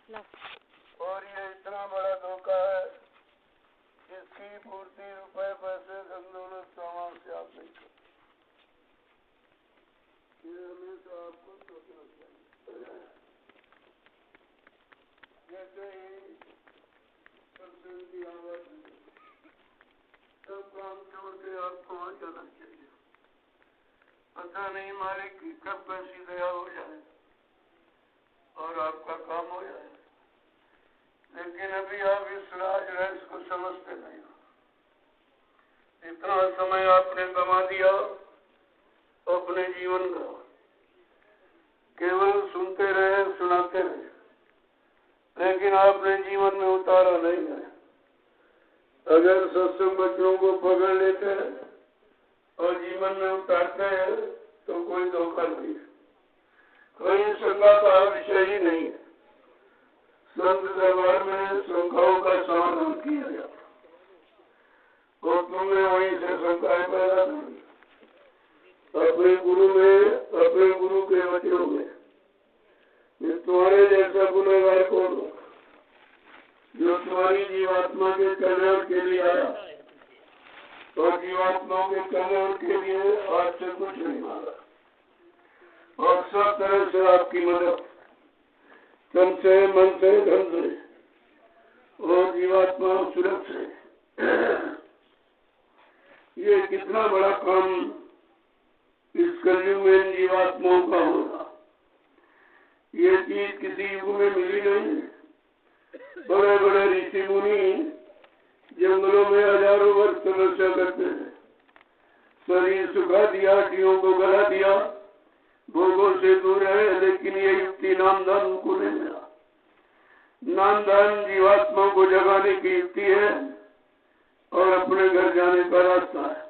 और ये इतना बड़ा धोखा है, इसकी पूर्ति रुपए पैसे धन दौलत सामान से आप नहीं कर। ये हमेशा आपको सोचना चाहिए। जैसे ही सत्संग की आवाज सब काम छोड़ के आपको वहां जाना चाहिए। पता नहीं मालिक की कब कैसी दया हो जाए और आपका काम हो जाए, लेकिन अभी आप इस राज रहस्य को समझते नहीं हो। इतना समय आपने गंवा दिया अपने जीवन का, केवल सुनते रहे सुनाते रहे, लेकिन आपने जीवन में उतारा नहीं है। अगर सत्संग बच्चों को पकड़ लेते हैं और जीवन में उतारते हैं तो कोई धोखा नहीं है, कोई शंका का विषय ही नहीं है। संत दरबार में शंकाओं का समाधान किया गया और तुमने वहीं से शंकाएं पैदा की। अपने गुरु में, अपने गुरु के वचनों में तुम्हारे जैसा गुनहगार कौन हो जो तुम्हारी जीवात्मा के कल्याण के लिए आया और जीवात्माओं के कल्याण के लिए आपसे कुछ नहीं मांगा और सब तरह से आपकी मदद, तन से, मन से, धन से और जीवात्मा सुरक्षा। ये कितना बड़ा काम इस कलयुग में जीवात्माओं का होगा। ये चीज किसी युग में मिली नहीं। बड़े बड़े ऋषि मुनि जंगलों में हजारों वर्ष तपस्या करते हैं, शरीर सुखा दिया, हड्डियों को गला दिया, भोगों से दूर रहे, लेकिन ये युक्ति नामदान उनको नहीं मिला। नामदान जीवात्मा को जगाने की युक्ति है और अपने घर जाने का रास्ता है,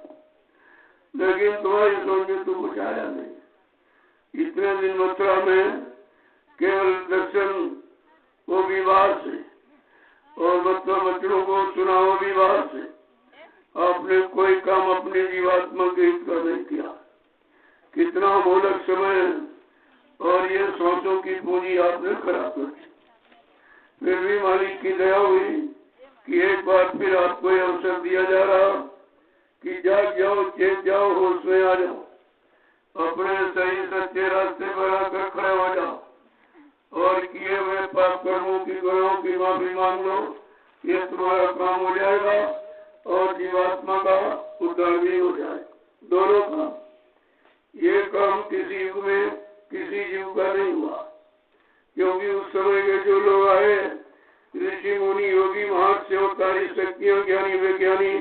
लेकिन तुम्हारी सोच में तो कुछ आया नहीं। इतने दिन मथुरा में केवल दर्शन वो विवाह से और बच्चों को सुनाओ विवाह से आपने कोई काम अपने जीवात्मा के हित का नहीं किया। कितना मोहलक समय और ये सोचों की पूंजी आपने खराब कर दी। फिर भी मालिक की दया हुई कि एक बार फिर आपको यह अवसर दिया जा रहा कि जाग जाओ, चेत जाओ, होश में आ जाओ, अपने सही सच्चे रास्ते पर आकर खड़े हो जाओ और किए हुए पाप कर्मों की गुनाहों की माफी मांग लो। ये तुम्हारा काम हो जाएगा और जीवात्मा का उद्धार भी हो जाए। दोनों काम, ये काम किसी युग में किसी जीव का नहीं हुआ, क्योंकि उस समय के जो लोग आए, ऋषि मुनि योगी महान सेवकारी शक्तियां ज्ञानी वैज्ञानी,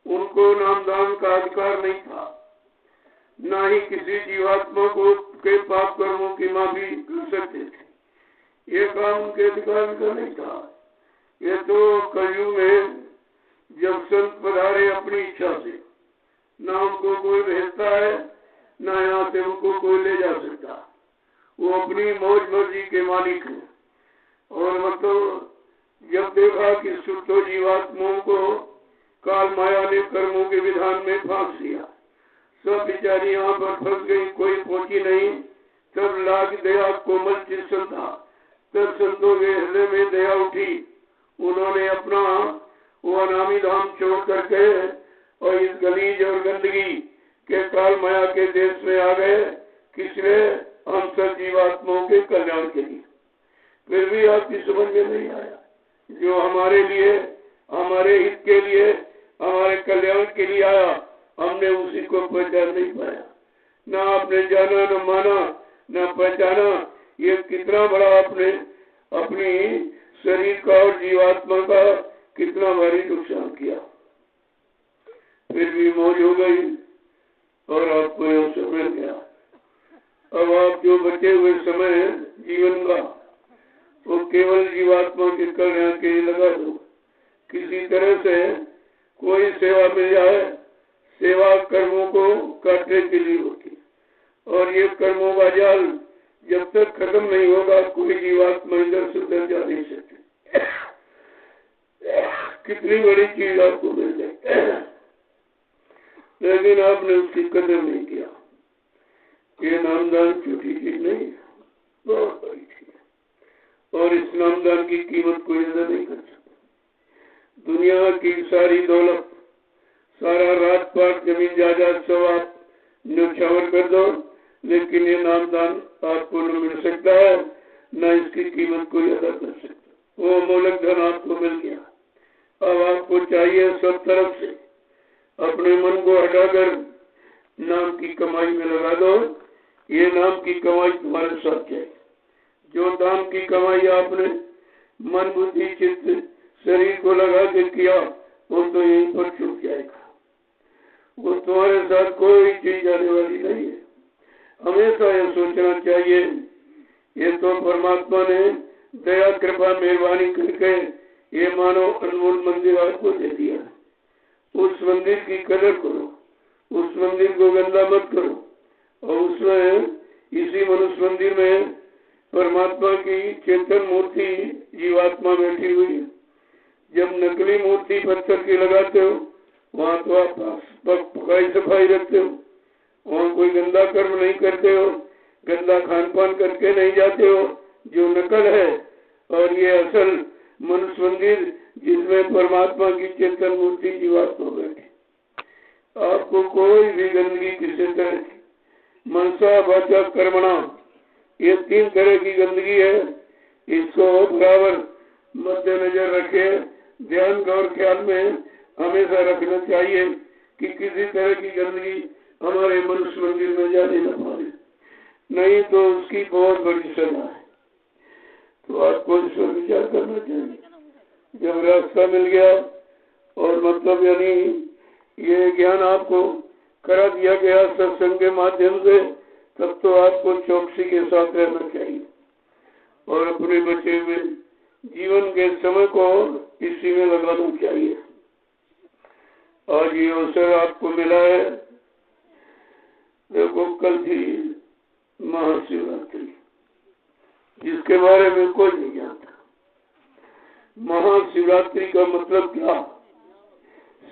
उनको नामदान का अधिकार नहीं था, न ही किसी जीवात्मा को के पाप कर्मों की माफी कर सकते थे। ये काम उनके अधिकार का नहीं था। ये तो कलयुग में जब संत पधारे अपनी इच्छा से, न उनको कोई भेजता है न यहाँ से उनको कोई ले जा सकता, वो अपनी मौज मर्जी के मालिक है। और मतलब जब देखा कि सुतो जीवात्माओं को काल माया ने कर्मों के विधान में फांस दिया, सब बेचारी यहाँ पर फंस गई, कोई पहुंची नहीं, तब लाग दया कोमल चिंतन था। तब संतों के हृदय में दया उठी, उन्होंने अपना वो अनामी धाम छोड़ करके और इस गलीज और गंदगी के काल माया के देश में आ गए। किसने? हम सब जीवात्माओं के कल्याण के लिए। फिर भी आपकी समझ में नहीं आया, जो हमारे लिए, हमारे हित के लिए, हमारे कल्याण के लिए आया, हमने उसी को पहचान नहीं पाया। न आपने जाना, न माना, न पहचाना। ये कितना बड़ा आपने अपनी शरीर का और जीवात्मा का कितना भारी नुकसान किया। फिर भी मौज हो गई और आपको अवसर मिल गया। अब आप जो बचे हुए समय है जीवन का, वो केवल जीवात्मा के कल्याण के लिए लगा दो। किसी तरह से कोई सेवा मिल जाए, सेवा कर्मों को काटने के लिए होती, और ये कर्मों का जाल जब तक खत्म नहीं होगा, कोई जीवात्मा इधर से उधर जा नहीं सकती। कितनी बड़ी चीज आपको मिल जाए, लेकिन आपने उसकी कदर नहीं किया। ये नामदान छोटी चीज नहीं है, बहुत बड़ी चीज है। और इस नामदान की कीमत कोई अदा नहीं कर सकता। दुनिया की सारी दौलत, सारा रात पाट, जमीन जायदाद सब आप न्यौछावर कर दो, लेकिन ये नामदान आपको न मिल सकता है, न इसकी कीमत कोई अदा कर सकता। वो अमूल्य धन आपको मिल गया। अब आपको चाहिए सब तरफ से अपने मन को हटाकर नाम की कमाई में लगा दो। ये नाम की कमाई तुम्हारे साथ जाएगी। जो नाम की कमाई आपने मन, बुद्धि, चित्त, शरीर को लगा के किया, वो तो यहीं पर छूट जाएगा। वो तुम्हारे साथ कोई चीज आने वाली नहीं है। हमेशा यह सोचना चाहिए, ये तो परमात्मा ने दया, कृपा, मेहरबानी करके ये मानो अनमोल मंदिर आपको दे दिया। उस मंदिर की कदर करो, उस मंदिर को गंदा मत करो। और उसमें, इसी मनुष्य मंदिर में परमात्मा की चेतन मूर्ति जीवात्मा बैठी हुई है। जब नकली मूर्ति पत्थर की लगाते हो, वहाँ तो आप पकाई सफाई रखते हो, वहाँ कोई गंदा कर्म नहीं करते हो, गंदा खान पान करके नहीं जाते हो, जो नकल है। और ये असल मनुष्य मंदिर जिसमें परमात्मा की चेतन मूर्ति जीवात्मा बैठी। आपको कोई भी गंदगी किसी तरह की, मनसा, वाचा, कर्मणा, ये 3 तरह की गंदगी है। इसको बराबर मद्देनजर रखे, ध्यान और ख्याल में हमेशा रखना चाहिए कि किसी तरह की गंदगी हमारे मनुष्य मंदिर में जाने न पाए, नहीं तो उसकी बहुत बड़ी सजा है। तो आपको इस पर विचार करना चाहिए। जब रास्ता मिल गया और मतलब यानी ये ज्ञान आपको करा दिया गया सत्संग के माध्यम से, तब तो आपको चौकसी के साथ रहना चाहिए और अपने बचे हुए जीवन के समय को इसी में लगाना चाहिए। आज ये अवसर आपको मिला है। देखो, कल थी महाशिवरात्रि, जिसके बारे में कोई नहीं जानता। महाशिवरात्रि का मतलब क्या?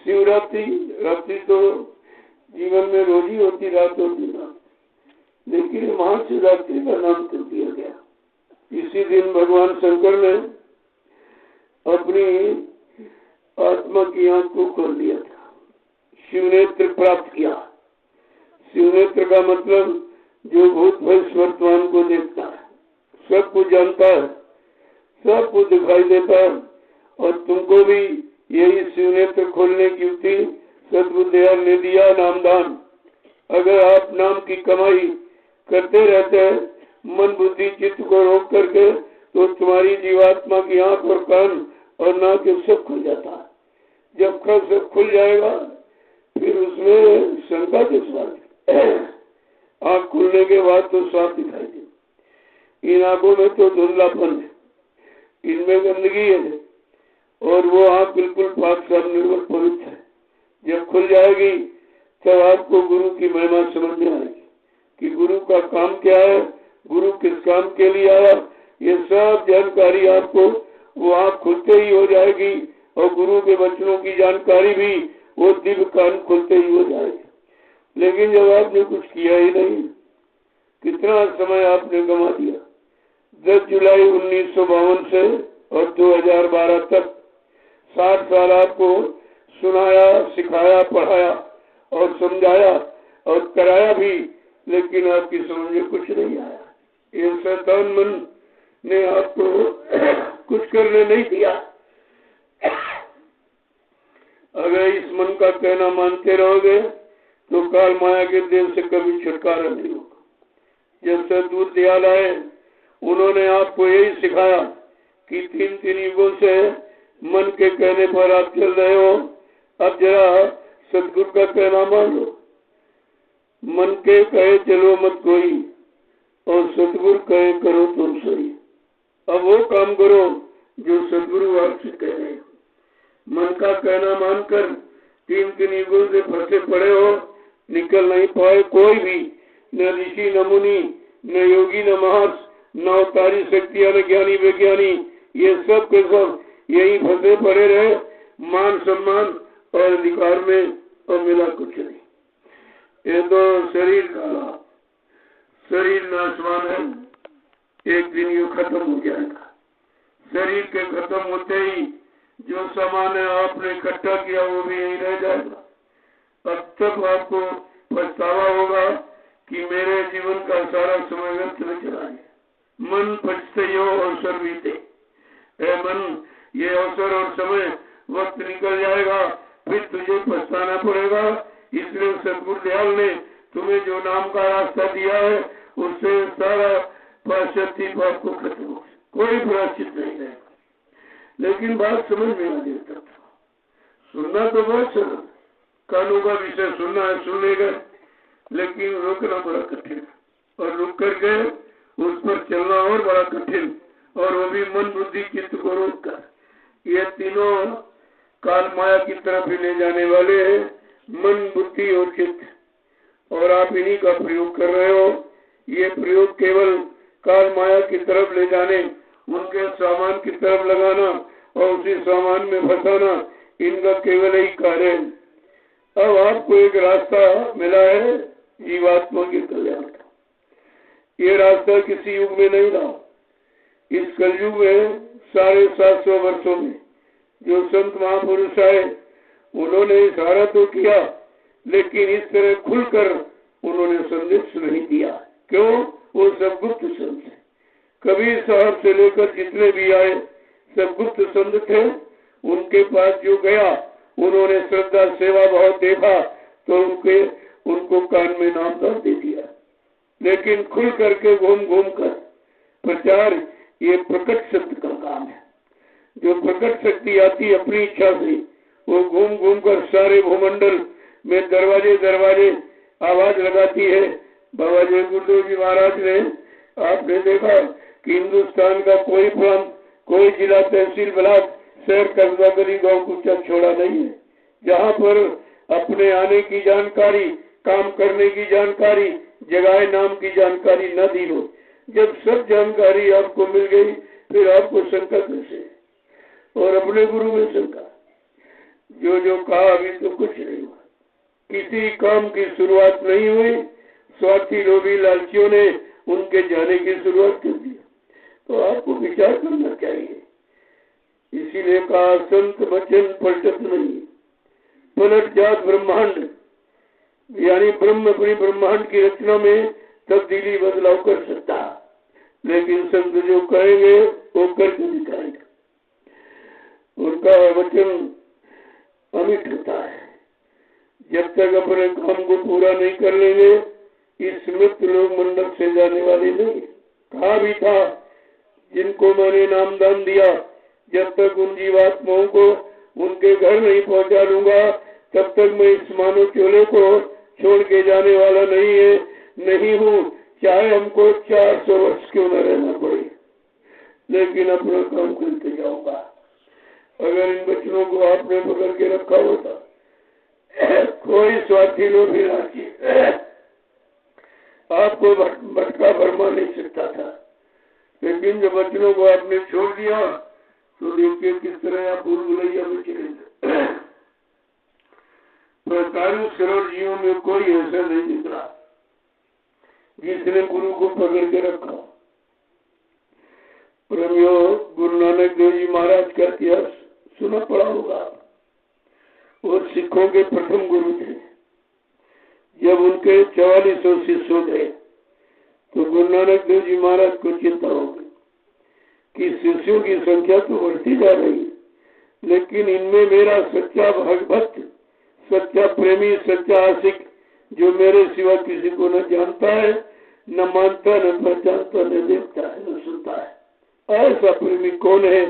शिवरात्रि, रात्रि तो जीवन में रोज ही होती, रात होती ना, लेकिन महाशिवरात्रि का नाम क्यों दिया गया? इसी दिन भगवान शंकर ने अपनी आत्मा की आंख को खोल दिया था, शिवनेत्र प्राप्त किया। शिवनेत्र का मतलब जो भूत भविष्य वर्तमान को देखता है, सब कुछ जानता है, सब कुछ दिखाई देता है। और तुमको भी यही शिवनेत्र खोलने की युक्ति सद्बुद्धयाल ने दिया, नामदान। अगर आप नाम की कमाई करते रहते हैं, मन, बुद्धि, चित्त को रोक करके, तो तुम्हारी जीवात्मा की आंख और कान और नाक सब खुल जाता है। जब सब खुल जाएगा, फिर उसमें शंका किस बात? आंख खुलने के बाद तो साफ दिखाई दे। इन आंखों में तो धुंधलापन है, इनमें गंदगी है, और वो आंख बिल्कुल पाक साफ निर्मल पवित्र है। जब खुल जाएगी तब आपको गुरु की महिमा समझ में आएगी कि गुरु का काम क्या है, गुरु किस काम के लिए आया। ये सब जानकारी आपको वो आंख खुलते ही हो जाएगी, और गुरु के वचनों की जानकारी भी वो दिव्य कान खुलते ही हो जाएगी। लेकिन जब आपने कुछ किया ही नहीं, कितना समय आपने गंवा दिया। 10 जुलाई 1952 से और 2012 तक 60 साल आपको सुनाया, सिखाया, पढ़ाया और समझाया और कराया भी, लेकिन आपकी समझ में कुछ नहीं आया। ये शैतान मन ने आपको कुछ करने नहीं दिया। अगर इस मन का कहना मानते रहोगे तो काल माया के देव से कभी छुटकारा नहीं होगा। जब सद्बुद्धयाल आए, उन्होंने आपको यही सिखाया कि 3 युगों से मन के कहने पर आप चल रहे हो। अब जरा सदगुरु का कहना मान लो। मन के कहे चलो मत कोई, और सदगुरु कहे करो तुम सही। अब वो काम करो जो सदगुरु आपसे कह रहे हो। मन का कहना मानकर 3 युगों से फंसे पड़े हो, निकल नहीं पाए कोई भी, न ऋषि, न मुनि, न योगी, न महर्ष, न अवतारी शक्तियां, न ज्ञानी विज्ञानी, ये सब के सब यही फंसे पड़े रहे मान सम्मान और अधिकार में, और मिला कुछ नहीं। ये तो शरीर का शरीर नाशवान है, एक दिन ये खत्म हो जाएगा। शरीर के खत्म होते ही जो सामान है आपने इकट्ठा किया वो भी यही रह जाएगा। अब तक आपको पछतावा होगा कि मेरे जीवन का सारा समय व्यर्थ में चला गया। मन पछतायो अवसर बीते, है मन, ये अवसर और समय वक्त निकल जाएगा, फिर तुझे पछताना पड़ेगा। इसलिए सतगुरु दयाल ने तुम्हें जो नाम का रास्ता दिया है उससे सारा पाश्चात्य पाप को खत्म हो, कोई प्रायश्चित नहीं रहेगा। लेकिन बात समझ में आ जाता था। सुनना तो बहुत सरल, कानों का विषय सुनना है, सुन लेगा, लेकिन रोकना बड़ा कठिन, और रुक करके उस पर चलना और बड़ा कठिन, और वो भी मन बुद्धि चित्त को रोक कर। ये तीनों काल माया की तरफ ही ले जाने वाले हैं, मन बुद्धि और चित्त, और आप इन्हीं का प्रयोग कर रहे हो। ये प्रयोग केवल काल माया की तरफ ले जाने, उनके सामान की तरफ लगाना और उसी सामान में फंसाना, इनका केवल ही कार्य है। अब आपको एक रास्ता मिला है जीवात्मा के कल्याण का। ये रास्ता किसी युग में नहीं रहा। इस कलयुग में 750 वर्षों में जो संत महापुरुष आए उन्होंने इशारा तो किया, लेकिन इस तरह खुलकर उन्होंने संदेश नहीं दिया। क्यों? वो सब गुप्त संत है। कबीर साहब से लेकर जितने भी आए सब गुप्त संत थे। उनके पास जो गया उन्होंने श्रद्धा सेवा भाव देखा तो उनको कान में नामदान दे दिया। लेकिन खुल करके घूम घूम कर प्रचार, ये प्रकट शक्ति का काम है। जो प्रकट शक्ति आती अपनी इच्छा से, वो घूम घूम कर सारे भूमंडल में दरवाजे दरवाजे आवाज लगाती है। बाबा जय गुरुदेव जी महाराज ने, आपने देखा कि हिंदुस्तान का कोई प्रांत, कोई जिला, तहसील, ब्लॉक, शहर, कस्बा, गली, गांव कुछ छोड़ा नहीं है जहाँ पर अपने आने की जानकारी, काम करने की जानकारी, जगह नाम की जानकारी न दी हो। जब सब जानकारी आपको मिल गई फिर आपको शंका कैसे? और अपने गुरु में शंका। जो जो कहा अभी तो कुछ नहीं हुआ, किसी काम की शुरुआत नहीं हुई। स्वार्थी लोभी लालचियों ने उनके जाने की शुरुआत कर दी। तो आपको विचार करना चाहिए। इसीलिए कहा संत वचन पलटत नहीं, पलट जात ब्रह्मांड, यानी ब्रह्म अपनी ब्रह्मांड की रचना में तब्दीली बदलाव कर सकता, लेकिन संत जो कहेंगे वो करके दिखाएंगे। उनका वचन अमिट होता है। जब तक अपने काम को पूरा नहीं कर लेंगे इस मृत लोग मंडल से जाने वाले नहीं। कहा भी था, जिनको मैंने नामदान दिया, जब तक उन जीवात्माओं को उनके घर नहीं पहुंचा लूंगा तब तक मैं इस मानव चोले को छोड़ के जाने वाला नहीं हूँ, चाहे हमको 400 वर्ष क्यों न रहना पड़े, लेकिन अपना काम करके जाऊंगा। अगर इन बच्चों को आपने पकड़ के रखा होता, कोई स्वार्थी लोग भी आपको भटका भरमा नहीं सकता था। लेकिन जब बच्चों को आपने छोड़ दिया तो देखिए किस तरह आप भूल भुलैया में चले। प्रकारों सरल जीवों में कोई ऐसा नहीं दिख रहा जिसने गुरु को पकड़ के रखा। प्रेमियों, गुरु नानक देव जी महाराज का इतिहास सुना पड़ा होगा। वो सिखों के प्रथम गुरु थे। जब उनके 4400 शिष्य हो गए तो गुरु नानक देव जी महाराज को चिंता हो गई कि शिष्यों की संख्या तो बढ़ती जा रही है, लेकिन इनमें मेरा सच्चा भक्त, सच्चा प्रेमी, सच्चा आशिक जो मेरे सिवा किसी को न जानता है, न मानता, न पहचानता, न देखता है, न सुनता है, ऐसा प्रेमी कौन है?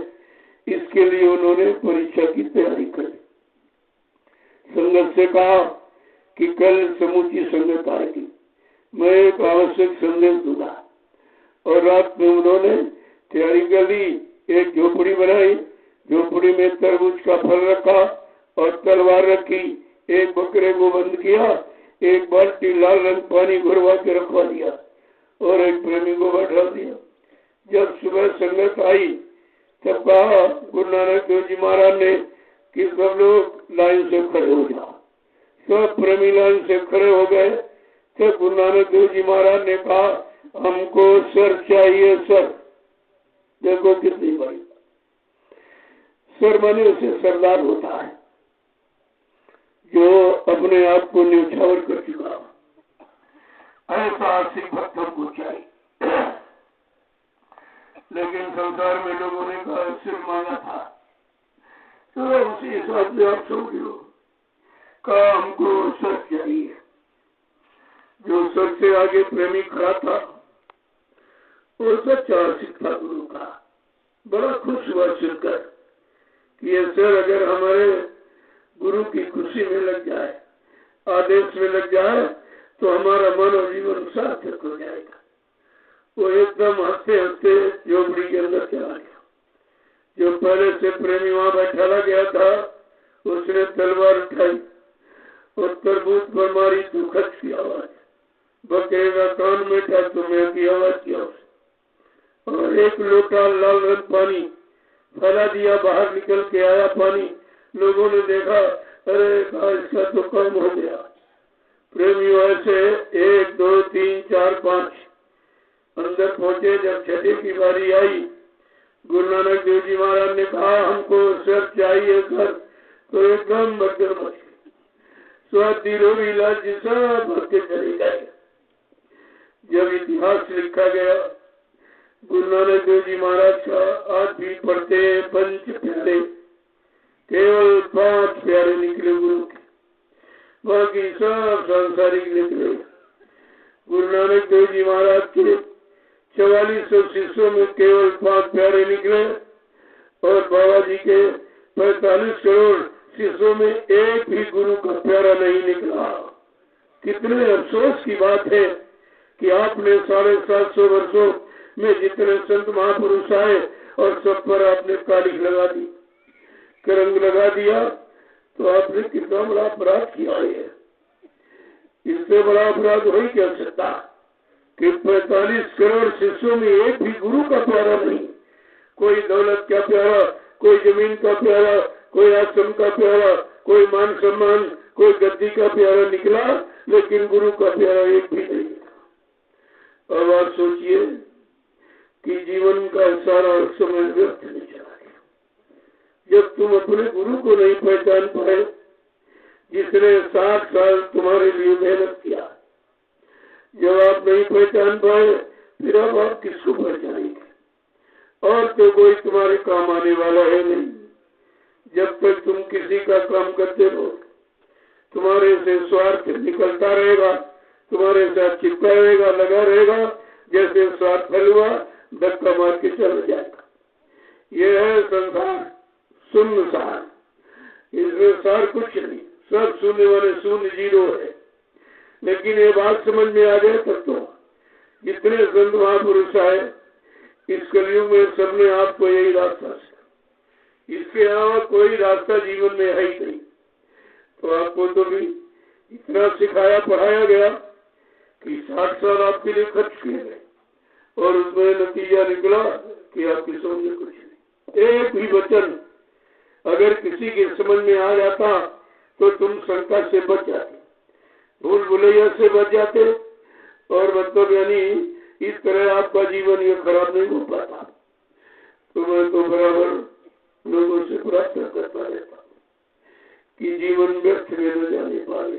इसके लिए उन्होंने परीक्षा की तैयारी करी। संगत से कहा कि कल समूची संगत आएगी, मैं एक आवश्यक संदेश दूंगा। और रात में उन्होंने तैयारी कर ली। एक झोपड़ी बनाई, झोपड़ी में तरबूज का फल रखा और तलवार रखी, एक बकरे को बंद किया, एक बाल्टी लाल रंग पानी घुरवा के रखवा दिया और एक प्रेमी को बैठा दिया। जब सुबह संगत आई तब कहा गुरु नानक देव जी महाराज ने कि सब लोग लाइन से खड़े हो जाओ। सब प्रेमी लाइन से खड़े हो गए। तब गुरु नानक देव जी महाराज ने कहा, हमको सर चाहिए, सर। देखो कितनी बड़ी, सर माने उसे सरदार होता है जो अपने आप को न्यौछावर कर चुका हो। ऐसा आशिक भक्त हमको चाहिए। लेकिन संसार में लोगों ने कहा सिर मांगा था, तो उसी हिसाब से आप समझ लो। कहा हमको सच चाहिए। जो सच से आगे प्रेमी खड़ा था वो सच्चा आशिक था गुरु का। बड़ा खुश हुआ सुनकर कि ये सर अगर हमारे गुरु की खुशी में लग जाए, आदेश में लग जाए, तो हमारा मानव जीवन सार्थक हो जाएगा। वो एकदम हंसते हंसते झोपड़ी के अंदर चला गया। जो पहले से प्रेमी वहां बैठाला गया था उसने तलवार उठाई और तरबूज पर मारी तो खच की आवाज, बकेगा कान में था तो मैं की आवाज किया और एक लोटा लाल रंग पानी फैला दिया। बाहर निकल के आया पानी। लोगों ने देखा, अरे इसका तो कम हो गया। प्रेमियों ऐसे 1 2 3 4 5 अंदर पहुंचे। जब छठे की बारी आई, गुरु नानक देव जी महाराज ने कहा हमको सर चाहिए सर, तो एकदम मध्यम मच गई। स्वाति रोगी लाल जी सब भक्ति चले गए। जब इतिहास लिखा गया, गुरु नानक देव जी महाराज का आज भी पढ़ते 5 प्यारे, केवल 5 प्यारे निकले गुरु के, बाकी सब सांसारिक निकले। गुरु नानक देव जी महाराज के 4400 शिष्यों में केवल 5 प्यारे निकले और बाबा जी के 45 करोड़ शिष्यों में एक भी गुरु का प्यारा नहीं निकला। कितने अफसोस की बात है कि आपने 750 वर्षों में जितने संत महापुरुष आए और सब पर आपने कालिख लगा दी, रंग लगा दिया, तो आपने कितना बड़ा अपराध किया है। इससे बड़ा अपराध हो ही क्या सकता कि 45 करोड़ शिष्यों में एक भी गुरु का प्यारा नहीं। कोई दौलत का प्यारा, कोई जमीन का प्यारा, कोई आश्रम का प्यारा, कोई मान सम्मान, कोई गद्दी का प्यारा निकला, लेकिन गुरु का प्यारा एक भी नहीं। अब आप सोचिए कि जीवन का सारा समय व्यर्थ नहीं चला गया जब तुम अपने गुरु को नहीं पहचान पाए, जिसने 60 साल तुम्हारे लिए मेहनत किया। जब आप नहीं पहचान पाए, फिर अब आप किसको पहचानेंगे? और तो कोई तुम्हारे काम आने वाला है नहीं। जब तक तुम किसी का काम करते रहो, तुम्हारे से स्वार्थ निकलता रहेगा, तुम्हारे साथ चिपका रहेगा, लगा रहेगा। जैसे स्वार्थ फल हुआ, धक्का मार के चला जाएगा। ये है संसार, शून्य सार। इसमें सार कुछ नहीं, सब शून्य वाले शून्य जीरो है। लेकिन ये बात समझ में आ जाए तब तो जितने संत महापुरुष आए इस कलयुग में, सबने आपको यही रास्ता सिखाया। इसके अलावा कोई रास्ता जीवन में है ही नहीं। तो आपको तो भी इतना सिखाया पढ़ाया गया कि 60 साल आपके लिए खर्च किए गए और उसमें नतीजा निकला कि आपकी समझ में कुछ नहीं। एक भी वचन अगर किसी की समझ में आ जाता तो तुम शंका से बच जाते, भूल भुलैया से बच जाते, और मतलब यानी इस तरह आपका जीवन ये खराब नहीं हो पाता। तो मैं तो बराबर लोगों से प्रार्थना करता रहता कि जीवन व्यर्थ में न जाने पाए,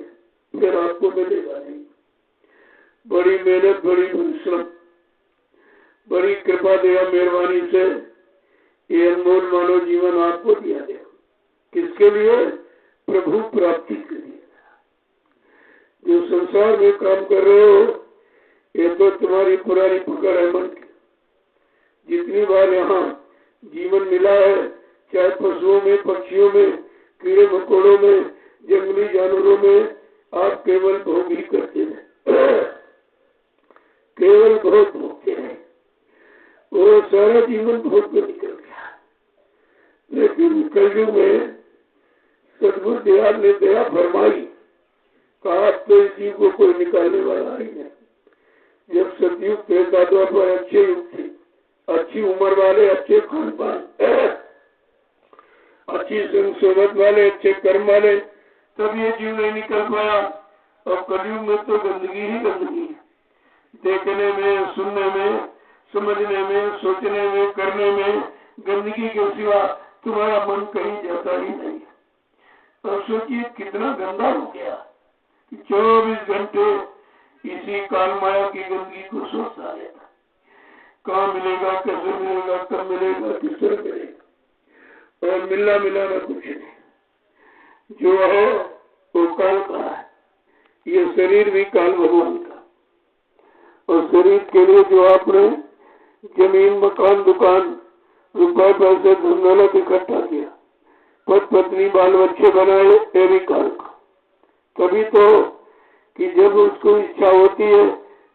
फिर आपको मिलेगा नहीं। बड़ी मेहनत, बड़ी परिश्रम, बड़ी कृपा दया मेहरबानी से ये अनमोल मानव जीवन आपको दिया गया। किसके लिए? प्रभु प्राप्ति के लिए। जो संसार में काम कर रहे हो, ये तो तुम्हारी पुरानी पकड़ है मन की। जितनी बार यहाँ जीवन मिला है, चाहे पशुओं में, पक्षियों में, कीड़े मकोड़ों में, जंगली जानवरों में, आप केवल भोग ही करते हैं, केवल भोग भोगते हैं। वो सारा जीवन भोग में निकल गया। लेकिन कलयुग में सदगुरु दयाल ने दया फरमाई, कहा तो इस जीव को कोई निकालने वाला नहीं है। जब सतयुग त्रेता द्वापर अच्छे युग थे, अच्छी उम्र वाले, अच्छे खान पान, अच्छी सोबत वाले, अच्छे कर्म वाले, तब ये जीव नहीं निकल पाया। और कलयुग में तो गंदगी ही गंदगी है। देखने में, सुनने में, समझने में, सोचने में, करने में गंदगी के सिवा तुम्हारा मन कहीं जाता ही नहीं है। और सोचिए कितना गंदा हो गया कि 24 घंटे इसी काल माया की गंदगी को सोचता रहता, कहाँ मिलेगा, कैसे मिलेगा, कब मिलेगा, किस तरह मिलेगा, और मिलना मिलाना कुछ नहीं। जो है वो काल का है। ये शरीर भी काल भगवान का, और शरीर के लिए जो आपने जमीन, मकान, दुकान, रुपए, पैसे, धन दौलत इकट्ठा किया, पति पत्नी, बाल बच्चे बनाए, ये भी काल का। तभी तो कि जब उसको इच्छा होती है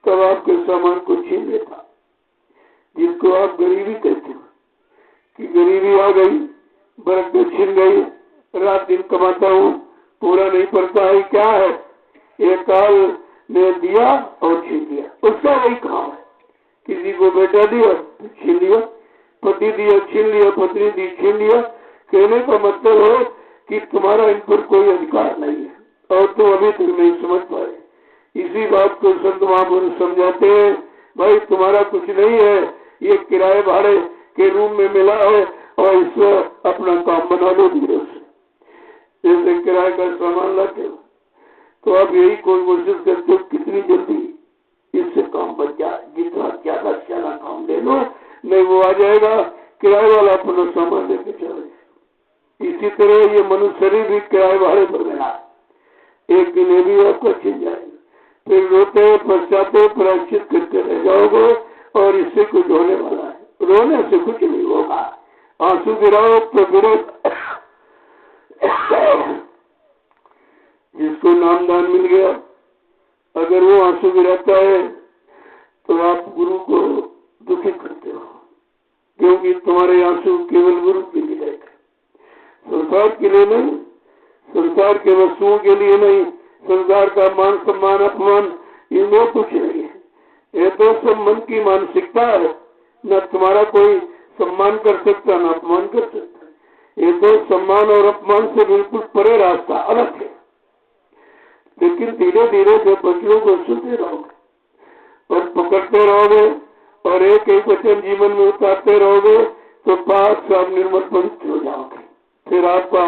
तब आपके सामान को छीन लेता, जिसको आप गरीबी कहते हो कि गरीबी आ गई, बरकत छिन गई, रात दिन कमाता हूँ, पूरा नहीं पड़ता है, क्या है ये काल ने दिया और छीन लिया। उसका वही काम है, किसी को बेटा दिया छीन लिया, पति दिया छीन लिया, पत्नी दी छीन लिया। कहने का मतलब है कि तुम्हारा इन पर कोई अधिकार नहीं है और तुम अभी तक नहीं समझ पाए। इसी बात को संत महापुरुष समझाते हैं, भाई तुम्हारा कुछ नहीं है, ये किराए भाड़े के रूम में मिला है और इससे अपना काम बना लो धीरे से। जैसे किराए का सामान लाते हो तो आप यही कोशिश करते हो कितनी जल्दी इससे काम बच जाए, जितना ज्यादा से ज्यादा काम ले लो, नहीं वो आ जाएगा किराए वाला अपना सामान लेके चले। इसी तरह ये मनुष्य शरीर भी किराए भाड़े पर मिला, एक दिन ये भी आपको छिन जाएगा, फिर रोते पश्चाते प्रायश्चित करते रह जाओगे और इससे कुछ होने वाला है, रोने से कुछ नहीं होगा। आंसू गिराओ तो गिरो। जिसको नामदान मिल गया, अगर वो आंसू गिराता है तो आप गुरु को दुखी करते हो, क्योंकि तुम्हारे आंसू केवल गुरु के लिए गए, संसार के लिए नहीं, संसार के वस्तुओं के लिए नहीं, संसार का मान सम्मान अपमान इनमें कुछ नहीं है। ये तो सब मन की मानसिकता है, न तुम्हारा कोई सम्मान कर सकता न अपमान कर सकता। ये तो सम्मान और अपमान से बिल्कुल परे रास्ता अलग है। लेकिन धीरे धीरे जब बच्चों को सुनते रहोगे और पकड़ते रहोगे और एक एक वचन जीवन में उतारते रहोगे तो पाप सब निर्मल पवित्र हो जाओगे। फिर आपका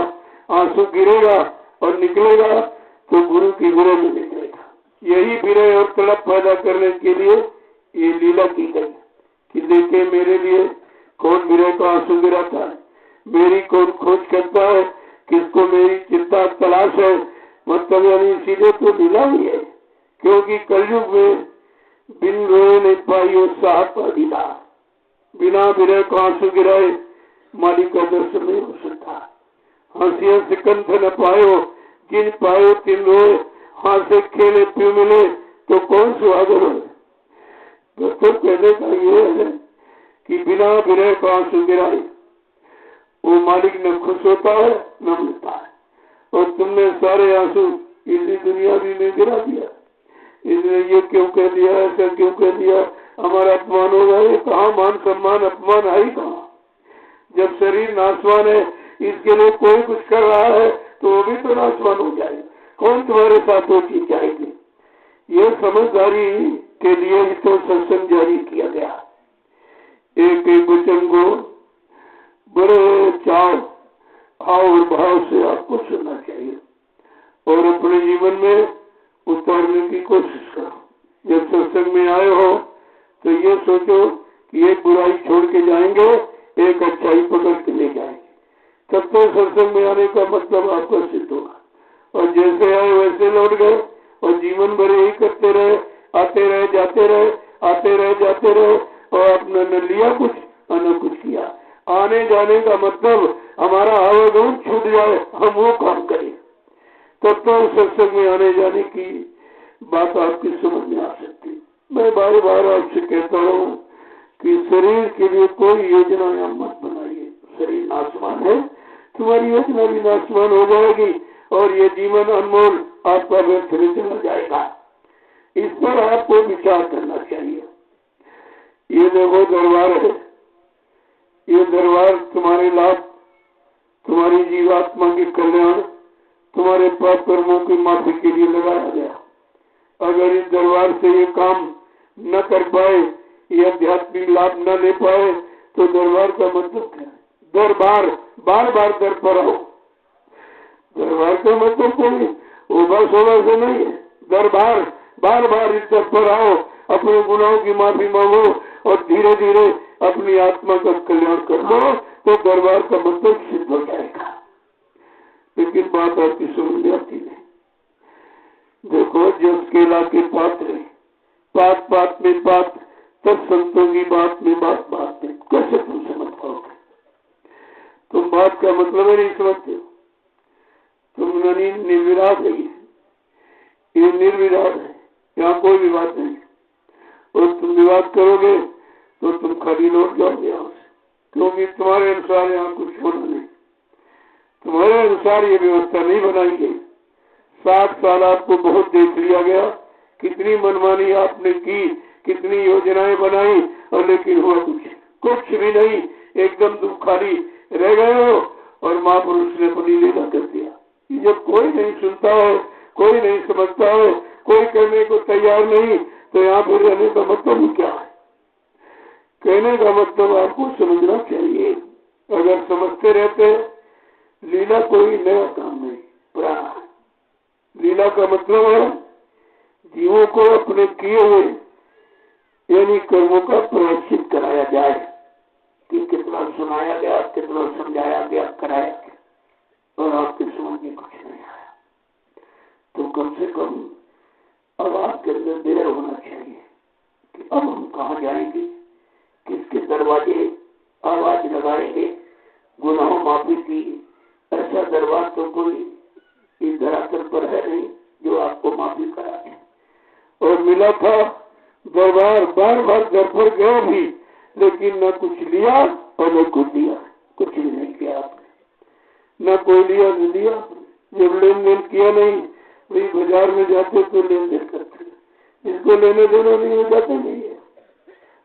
आंसू गिरेगा और निकलेगा तो गुरु की विरह में निकलेगा। यही विरह और तड़प पैदा करने के लिए ये लीला की गई कि देखे मेरे लिए कौन विरह का आंसू गिराता है, मेरी कौन खोज करता है, किसको मेरी चिंता तलाश है। मतलब यानी सीधे तो लीला ही है, क्योंकि कलयुग में बिन रोए नहीं पाई उत्साह का लीला, बिना विरह का आंसू गिराए मालिक का दर्शन नहीं हो सकता। हंसियों से कंठ न पायो जिन पायो तिन रोए, हाथ खेले प्यू मिले तो कौन सुहागर हो। दोस्तों कहने का ये है कि बिना विरह का आंसू गिराए वो मालिक न खुश होता है न मिलता है। और तुमने सारे आंसू इसी दुनिया में गिरा दिया, इसने ये क्यों कह दिया, ऐसा क्यों कह दिया, हमारा अपमान होगा। ये कहाँ मान सम्मान अपमान है ही कहाँ। जब शरीर नाशवान है, इसके लिए कोई कुछ कर रहा है तो वो भी तो नाशवान हो जाएगा। कौन तुम्हारे साथ वो चीज जाएगी। ये समझदारी के लिए ही तो सत्संग जारी किया गया। एक एक वचन को बड़े चाव और भाव से आपको सुनना चाहिए और अपने जीवन में उतारने की कोशिश करो। जब सत्संग में आए हो तो ये सोचो कि एक बुराई छोड़ के जाएंगे, एक अच्छाई पकड़ के ले जाएंगे, तब तो सत्संग में आने का मतलब आपका सिद्ध होगा। और जैसे आए वैसे लौट गए और जीवन भर यही करते रहे, आते रहे जाते रहे, आते रहे जाते रहे और आपने न लिया कुछ और न कुछ किया। आने जाने का मतलब हमारा आवागमन छूट जाए, हम वो काम करें, तब तो सत्संग में आने जाने की बात आपकी समझ में आ सकती। मैं बार बार आपसे कहता हूँ कि शरीर के लिए कोई योजना या मत बनाइए। शरीर नाशवान है, तुम्हारी योजना भी नाशवान हो जाएगी और ये जीवन अनमोल आपका व्यर्थ में चला जाएगा। इस पर आपको विचार करना चाहिए। ये देखो दरबार है, ये दरबार तुम्हारे लाभ, तुम्हारी जीवात्मा के कल्याण, तुम्हारे पाप कर्मों की माफी के लिए लगाया गया। अगर इस दरबार से ये काम न कर पाए, ये आध्यात्मिक लाभ न ले पाए तो दरबार का मतलब क्या है। दरबार बार बार दर पर आओ। दरबार का मतलब कोई उबस से नहीं है। दरबार बार बार इस दर पर आओ, अपने गुनाहों की माफी मांगो और धीरे धीरे अपनी आत्मा का कल्याण कर लो, तो दरबार का मतलब सिद्ध हो जाएगा। लेकिन बात आपकी समझ में आती नहीं। देखो, जस केला के पात्र, बात बात में बात, तब संतों की बात में बात बात में, कैसे तुम समझ पाओगे? तुम बात का मतलब नहीं समझते हो। तुम निर्विवाद है, ये निर्विवाद है, यहाँ कोई विवाद नहीं। और तुम विवाद करोगे तो तुम खाली लौट जाओगे यहाँ से, क्योंकि तुम्हारे अनुसार यहाँ कुछ होना नहीं। तुम्हारे अनुसार ये व्यवस्था नहीं बनाई गई। 60 साल आपको बहुत देख लिया गया, कितनी मनमानी आपने की, कितनी योजनाएं बनाई, और लेकिन हुआ कुछ भी नहीं। एकदम तुम खाली रह गए हो और महापुरुष ने अपनी लीला कर दिया। जब कोई नहीं सुनता है, कोई नहीं समझता है, कोई करने को तैयार नहीं, तो यहाँ पर रहने का मतलब क्या है? कहने का मतलब आपको समझना चाहिए। अगर समझते रहते, लीला कोई नया काम नहीं, पुराना है। लीला का मतलब है जीवों को अपने किए हुए यानी कर्मों का प्रायश्चित कराया जाए कि कितना सुनाया गया, कितना समझाया गया, कराया गया, और आपके समझ में कुछ नहीं आया, तो कम से कम अब आपके अंदर देर होना चाहिए कि अब हम कहाँ जाएंगे, किसके दरवाजे आवाज लगाएंगे गुनाहों माफी की। ऐसा दरबार तो कोई इस धरातल पर है नहीं जो आपको माफी कराए। और मिला था दरबार, बार बार दर पर गए भी, लेकिन न कुछ लिया और न कुछ दिया। कुछ भी नहीं किया आपने, न कोई लिया न दिया। जब लेन देन किया नहीं, वही बाजार में जाते तो लेन देन करते, इसको लेने देना नहीं हो जाता नहीं है।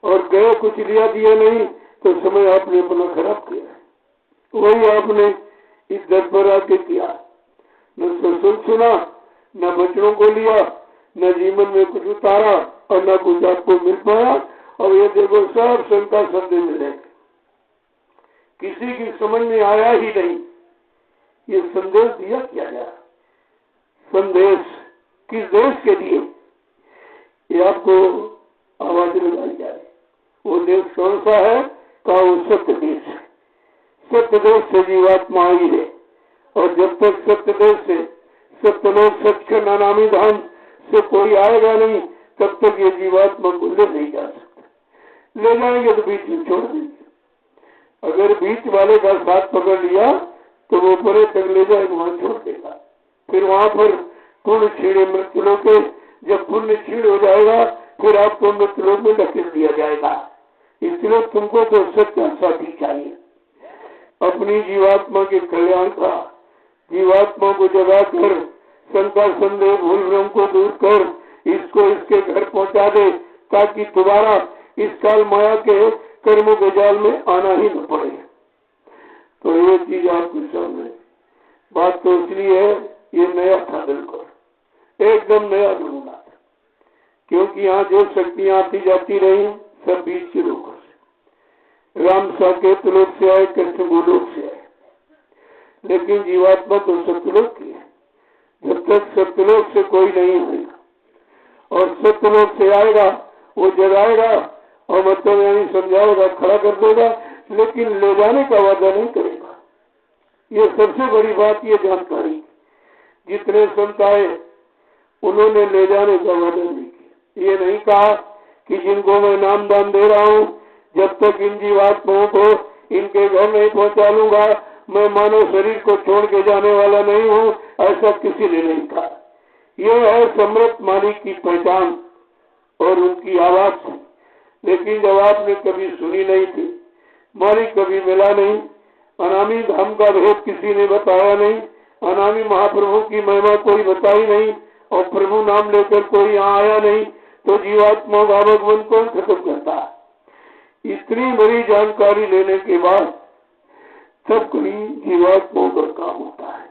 और गए कुछ लिया दिया नहीं, तो समय आपने अपना खराब किया। वही आपने इस दर पर आके किया, न सत्संग सुना, न बच्चों को लिया, न जीवन में कुछ उतारा, और न कुछ आपको मिल पाया। और ये देखो, सब शंका संदेह मिले, किसी की समझ में आया ही नहीं। ये संदेश दिया क्या गया? संदेश किस देश के लिए? ये आपको आवाज लगाई जाए। वो देश कौन सा है? का वो सत्य देश है। सत्य देश से जीवात्मा आई है, और जब तक सत्य देश से, सत्यलोक सचखंड अनामी धाम से कोई आएगा नहीं, तब तक ये जीवात्मा को ले नहीं जा सकता। ले जाएंगे तो बीच में छोड़ देंगे। अगर बीच वाले का साथ पकड़ लिया तो वो परे तक ले जाएगा, वहां छोड़ देगा। फिर वहां पर पुण्य छीड़े मृत्युलोक के, जब पुण्य छीड़ हो जाएगा फिर आपको मृत्युलोक में धकेल दिया जाएगा। इसलिए तुमको तो सच्चा साथी चाहिए, अपनी जीवात्मा के कल्याण का। जीवात्मा को जगाकर शंका संदेह भूल भ्रम को दूर कर इसको इसके घर पहुंचा दे, ताकि दोबारा इस काल माया के कर्मों के जाल में आना ही न पड़े। तो ये चीज आपके सामने बात तो इसलिए है, ये नया था, बिल्कुल एकदम नया नमूना था। क्योंकि यहाँ जो शक्तियां आती जाती रही सब बीच के लोगों से, राम साकेत लोक से आए, कृष्ण गोलोक से आए, लेकिन जीवात्मा तो सत्यलोक की है। जब तक सत्यलोक से कोई नहीं आएगा, और सत्यलोक से आएगा वो जगाएगा और मतलब यानी समझाएगा, खड़ा कर देगा, लेकिन ले जाने का वादा नहीं करेगा। ये सबसे बड़ी बात, ये जानकारी। जितने संत आए उन्होंने ले जाने का वादा नहीं किया। ये नहीं कहा कि जिनको मैं नाम दान दे रहा हूँ, जब तक इन जीवात्माओं को इनके घर नहीं पहुंचा लूंगा, मैं मानव शरीर को छोड़ के जाने वाला नहीं हूँ, ऐसा किसी ने नहीं कहा। यह है सम्राट मालिक की पहचान और उनकी आवाज थी। लेकिन जब आपने कभी सुनी नहीं थी, मालिक कभी मिला नहीं, अनामी धाम का भेद किसी ने बताया नहीं, अनामी महाप्रभु की महिमा कोई बताई नहीं, और प्रभु नाम लेकर कोई यहाँ आया नहीं, तो जीवात्मा का आवागमन कौन खत्म करता है? इतनी बड़ी जानकारी लेने के बाद सब कोई जीवात्माओं का काम होता है।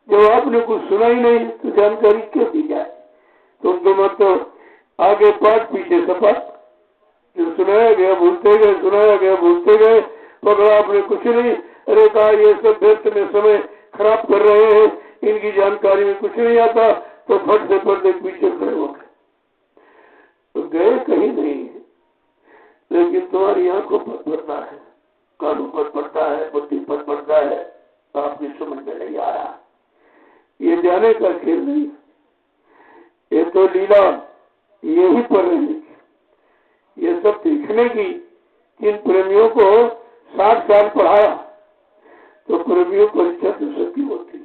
जब आपने कुछ सुना ही नहीं तो जानकारी क्यों दी जाए? तुम तो मतलब आगे पाठ पीछे सपाट, जो सुनाया गया भूलते गए, सुनाया गया भूलते गए, पकड़ा आपने कुछ नहीं। अरे कहा ये सब व्यर्थ में समय खराब कर रहे हैं, इनकी जानकारी में कुछ नहीं आता, तो फट से फट एक पीछे खड़े हो गए। तो गए कहीं नहीं, लेकिन तुम्हारी आंखों पर पड़ता है, कानों पर पड़ता है, बुद्धि पर पड़ता है, आपकी समझ में नहीं आया। ये जाने का खेल नहीं, ये तो लीला यही पर रहने की, ये सब देखने की। इन प्रेमियों को 60 साल पढ़ाया, तो प्रेमियों को परीक्षा तो सबकी होती।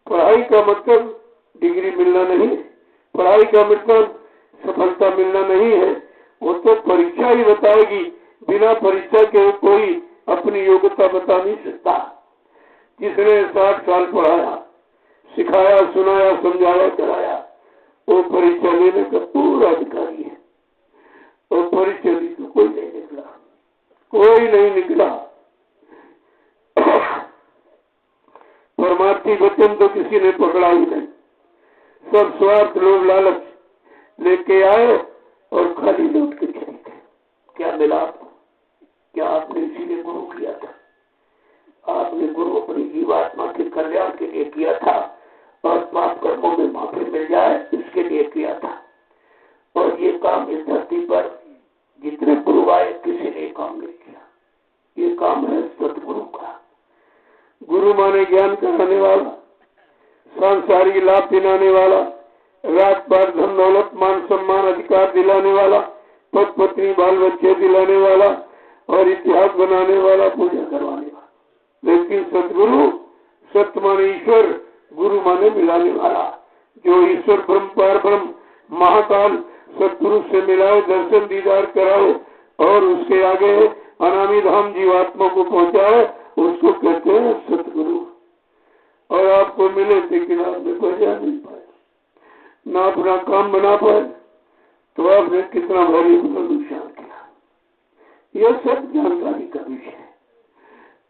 पढ़ाई का मतलब डिग्री मिलना नहीं, पढ़ाई का मतलब सफलता मिलना नहीं है, वो तो परीक्षा ही बताएगी। बिना परीक्षा के कोई अपनी योग्यता बता नहीं सकता। जिसने 60 साल पढ़ाया, सिखाया, सुनाया, समझाया, कराया, वो परीक्षा लेने का पूरा अधिकारी है। और परीक्षा ली तो कोई नहीं निकला, कोई नहीं निकला। परमार्थी वचन तो किसी ने पकड़ा ही नहीं। सब स्वार्थ, लोभ, लालच लेके आए और खाली लौट के चले गए। क्या मिला आपको? क्या आपने इसीलिए गुरु किया था? आपने गुरु अपनी जीवात्मा के कल्याण के लिए किया था और पाप कर्मों में माफी मिल जाए इसके लिए किया था। और ये काम इस धरती पर जितने गुरु आए किसी ने काम नहीं किया। ये काम है सतगुरु का। गुरु माने ज्ञान कराने वाला, सांसारिक लाभ दिलाने वाला, रात पार धन दौलत मान सम्मान अधिकार दिलाने वाला, पद पत्नी बाल बच्चे दिलाने वाला और इतिहास बनाने वाला, पूजा करवाने वाला। लेकिन सतगुरु, सत्य माने ईश्वर, गुरु माने मिलाने वाला। जो ईश्वर ब्रह्म पार ब्रह्म महाकाल सतगुरु से मिलाए, दर्शन दीदार कराए और उसके आगे अनामी धाम जीवात्मा को पहुंचाए, उसको कहते हैं सतगुरु। और आपको मिले लेकिन आपने बजा नहीं पाए, ना अपना काम बना पाए, तो आपने कितना भारी नुकसान किया। यह सब जानकारी का विषय है।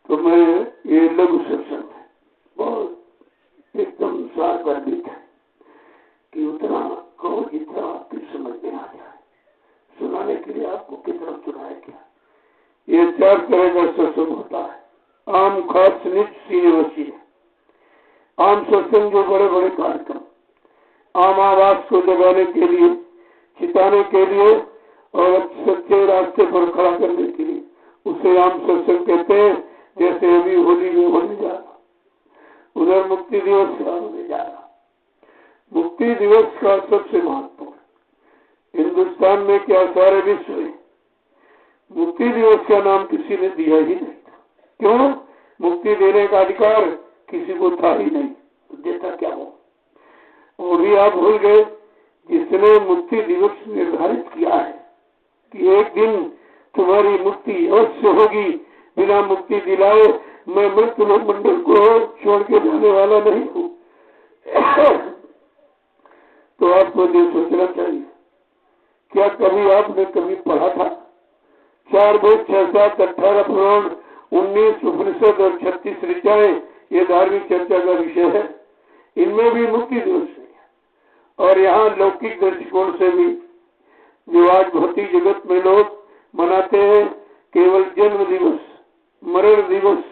तो मैं ये लघु सत्संग है, बहुत एकदम सार गर्भित है कि उतना कहो जितना आपकी समझ में आ जाए। सुनाने के लिए आपको कितना सुनाया गया। ये 4 तरह का सत्संग होता है। आम, खास, निज, सीने वसी। आम सत्संग जो बड़े बड़े कार्यक्रम, आम आवाज को जगाने के लिए, चिताने के लिए और सच्चे रास्ते पर खड़ा करने के लिए, उसे आम सत्संग कहते हैं। जैसे अभी होली में होने जा रहा, उधर मुक्ति दिवस होने जा रहा। मुक्ति दिवस का सबसे महत्वपूर्ण, हिंदुस्तान में क्या सारे विश्व में मुक्ति दिवस का नाम किसी ने दिया ही नहीं था। क्यों? मुक्ति देने का अधिकार किसी को था ही नहीं, देता क्या हो। वो भी आप भूल गए। जिसने मुक्ति दिवस निर्धारित किया है कि एक दिन तुम्हारी मुक्ति अवश्य होगी, बिना मुक्ति दिलाए मैं मृत्यु मंडल को छोड़ के जाने वाला नहीं हूँ, तो आपको ये सोचना चाहिए। क्या कभी आपने कभी पढ़ा था 4 वेद, 6 7 18 पुराण, 19 उपनिषद और 36 ऋचाएं, ये धार्मिक चर्चा का विषय है। इनमें भी मुक्ति दिवस है। और यहाँ लौकिक दृष्टिकोण से भी जो आज भौतिक जगत में लोग मनाते हैं, केवल जन्म दिवस, मरण दिवस,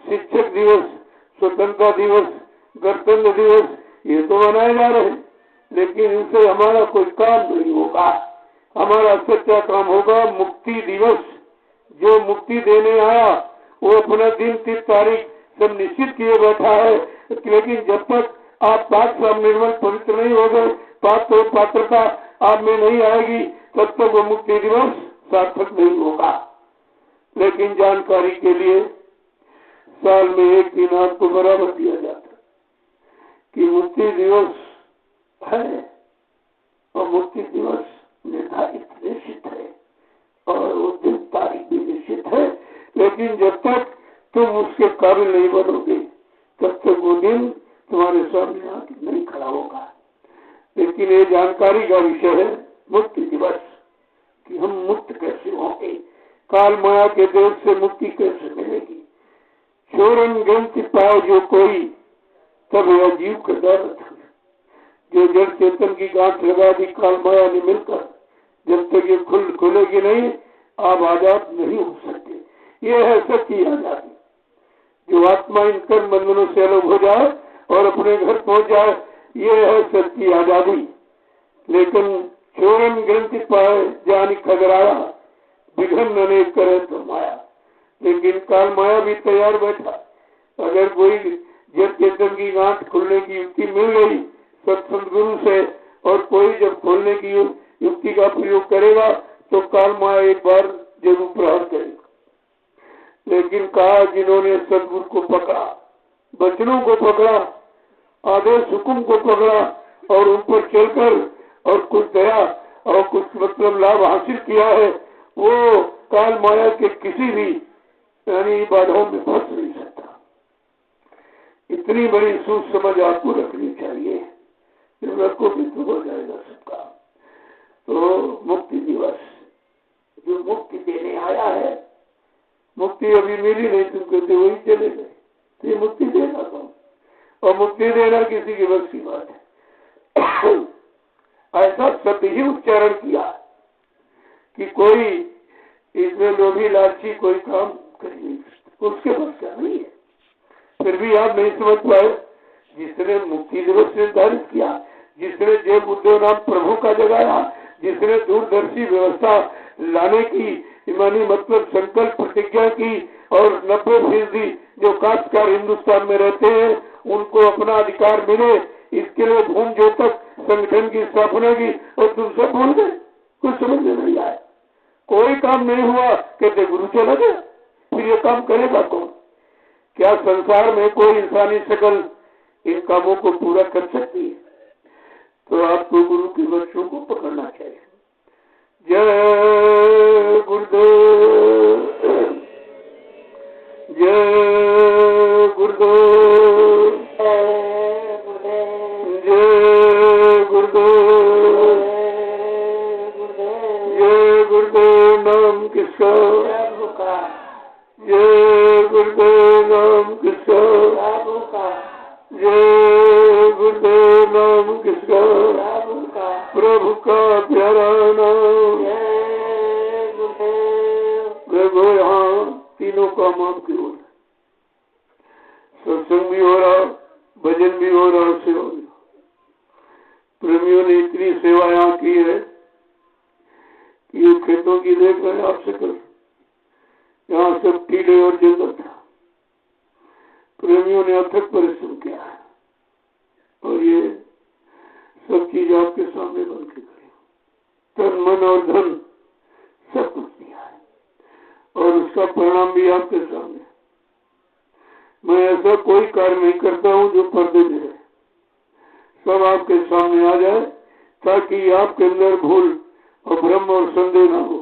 शिक्षक दिवस, स्वतंत्रता दिवस, गणतंत्र दिवस, ये तो मनाए जा रहे हैं। लेकिन इनसे हमारा कोई काम नहीं होगा। हमारा सच्चा काम होगा मुक्ति दिवस। जो मुक्ति देने आया वो अपना दिन, 30 तारीख सब निश्चित किए बैठा है। लेकिन जब तक आप पाक साहब निर्मल पवित्र नहीं हो गए, पात्रता आप में नहीं आएगी, तब तक वो मुक्ति दिवस सार्थक नहीं होगा। लेकिन जानकारी के लिए साल में एक दिन आपको बराबर दिया जाता कि मुक्ति दिवस है और मुक्ति दिवस निर्धारित निश्चित है और वो दिन तारीख भी निश्चित है। लेकिन जब तक तुम उसके काबिल नहीं बनोगे तब तक वो दिन तुम्हारे सामने आके नहीं खड़ा होगा। लेकिन ये जानकारी का विषय है मुक्ति दिवस कि हम मुक्त कैसे होंगे, काल माया के देश से मुक्ति कैसे मिलेगी। चोरन ग्रंथि पाए जो कोई, तब यह जीव का दर्द। जो जड़ चेतन की गांठ लगा दी काल माया ने मिलकर, जब तक ये खुलेगी नहीं आप आजाद नहीं हो सकते। ये है सच्ची आजादी। जो आत्मा इन कर्म बंधनों से अलग हो जाए और अपने घर पहुंच जाए, ये है सच्ची आजादी। लेकिन चोरन ग्रंथि पाए जानी खगराया, विघ्न अनेक करे तो माया। लेकिन काल माया भी तैयार बैठा। अगर कोई जब चेतन की गांठ खोलने की युक्ति मिल गई सत्संग गुरु से, और कोई जब खोलने की युक्ति का प्रयोग करेगा तो काल माया एक बार जरूर प्रहार करेगा। लेकिन कहा जिन्होंने सदगुरु को पकड़ा, वचनों को पकड़ा, आदेश हुकुम को पकड़ा और उन पर चलकर और कुछ दया और कुछ मतलब लाभ हासिल किया है, वो काल माया के किसी भी यानी बाधाओं में फंस नहीं सकता। इतनी बड़ी सोच समझ आपको रखनी चाहिए। जब रखो भी तो हो जाएगा सबका। तो मुक्ति दिवस जो मुक्ति देने आया है, मुक्ति अभी मिली नहीं, तुम कहते वही चले गए, तो ये मुक्ति देना कौन? और मुक्ति देना किसी की बस की बात है। ऐसा सत्य ही उच्चारण किया कि कोई इसमें लोभी लालची कोई काम कर नहीं सकता, उसके बस का नहीं है। फिर भी आप नहीं समझ पाए। जिसने मुक्ति दिवस निर्धारित किया, जिसने जय बुद्धो नाम प्रभु का जगाया, जिसने दूरदर्शी व्यवस्था लाने की मानी मतलब संकल्प प्रतिज्ञा की, और 90% जो काश्तकार हिंदुस्तान में रहते हैं उनको अपना अधिकार मिले, इसके लिए भूमि ज्योतक संगठन की स्थापना की, और तुम सब भूल गए, कुछ समझ में नहीं आया। कोई काम नहीं हुआ, कहते गुरु चला गया, फिर ये काम करेगा कौन? क्या संसार में कोई इंसानी शकल इन कामों को पूरा कर सकती है? तो आपको गुरु के बच्चों को पकड़ना चाहिए। जय गुरुदेव, जय गुरुदेव, जय गुरुदेव, जय गुरुदेव नाम किसका, जय गुरुदेव नाम किसका, जय गुरुदेव नाम किसका, प्रभु का प्यारा नाम। प्रभु यहाँ तीनों काम आपकी ओर, सत्संग भी हो रहा, भजन भी हो रहा, सेवा भी। प्रेमियों ने इतनी सेवा यहाँ की है कि ये खेतों की देख रहे आपसे कर, यहाँ सब टीले और जंगल था। प्रेमियों ने अथक परिश्रम किया है और ये सब चीज आपके सामने बन के खड़ी, तन मन और धन सब कुछ दिया है, और उसका परिणाम भी आपके सामने। मैं ऐसा कोई कार्य नहीं करता हूँ जो पर्दे में है, सब आपके सामने आ जाए, ताकि आपके अंदर भूल और भ्रम और संदेह न हो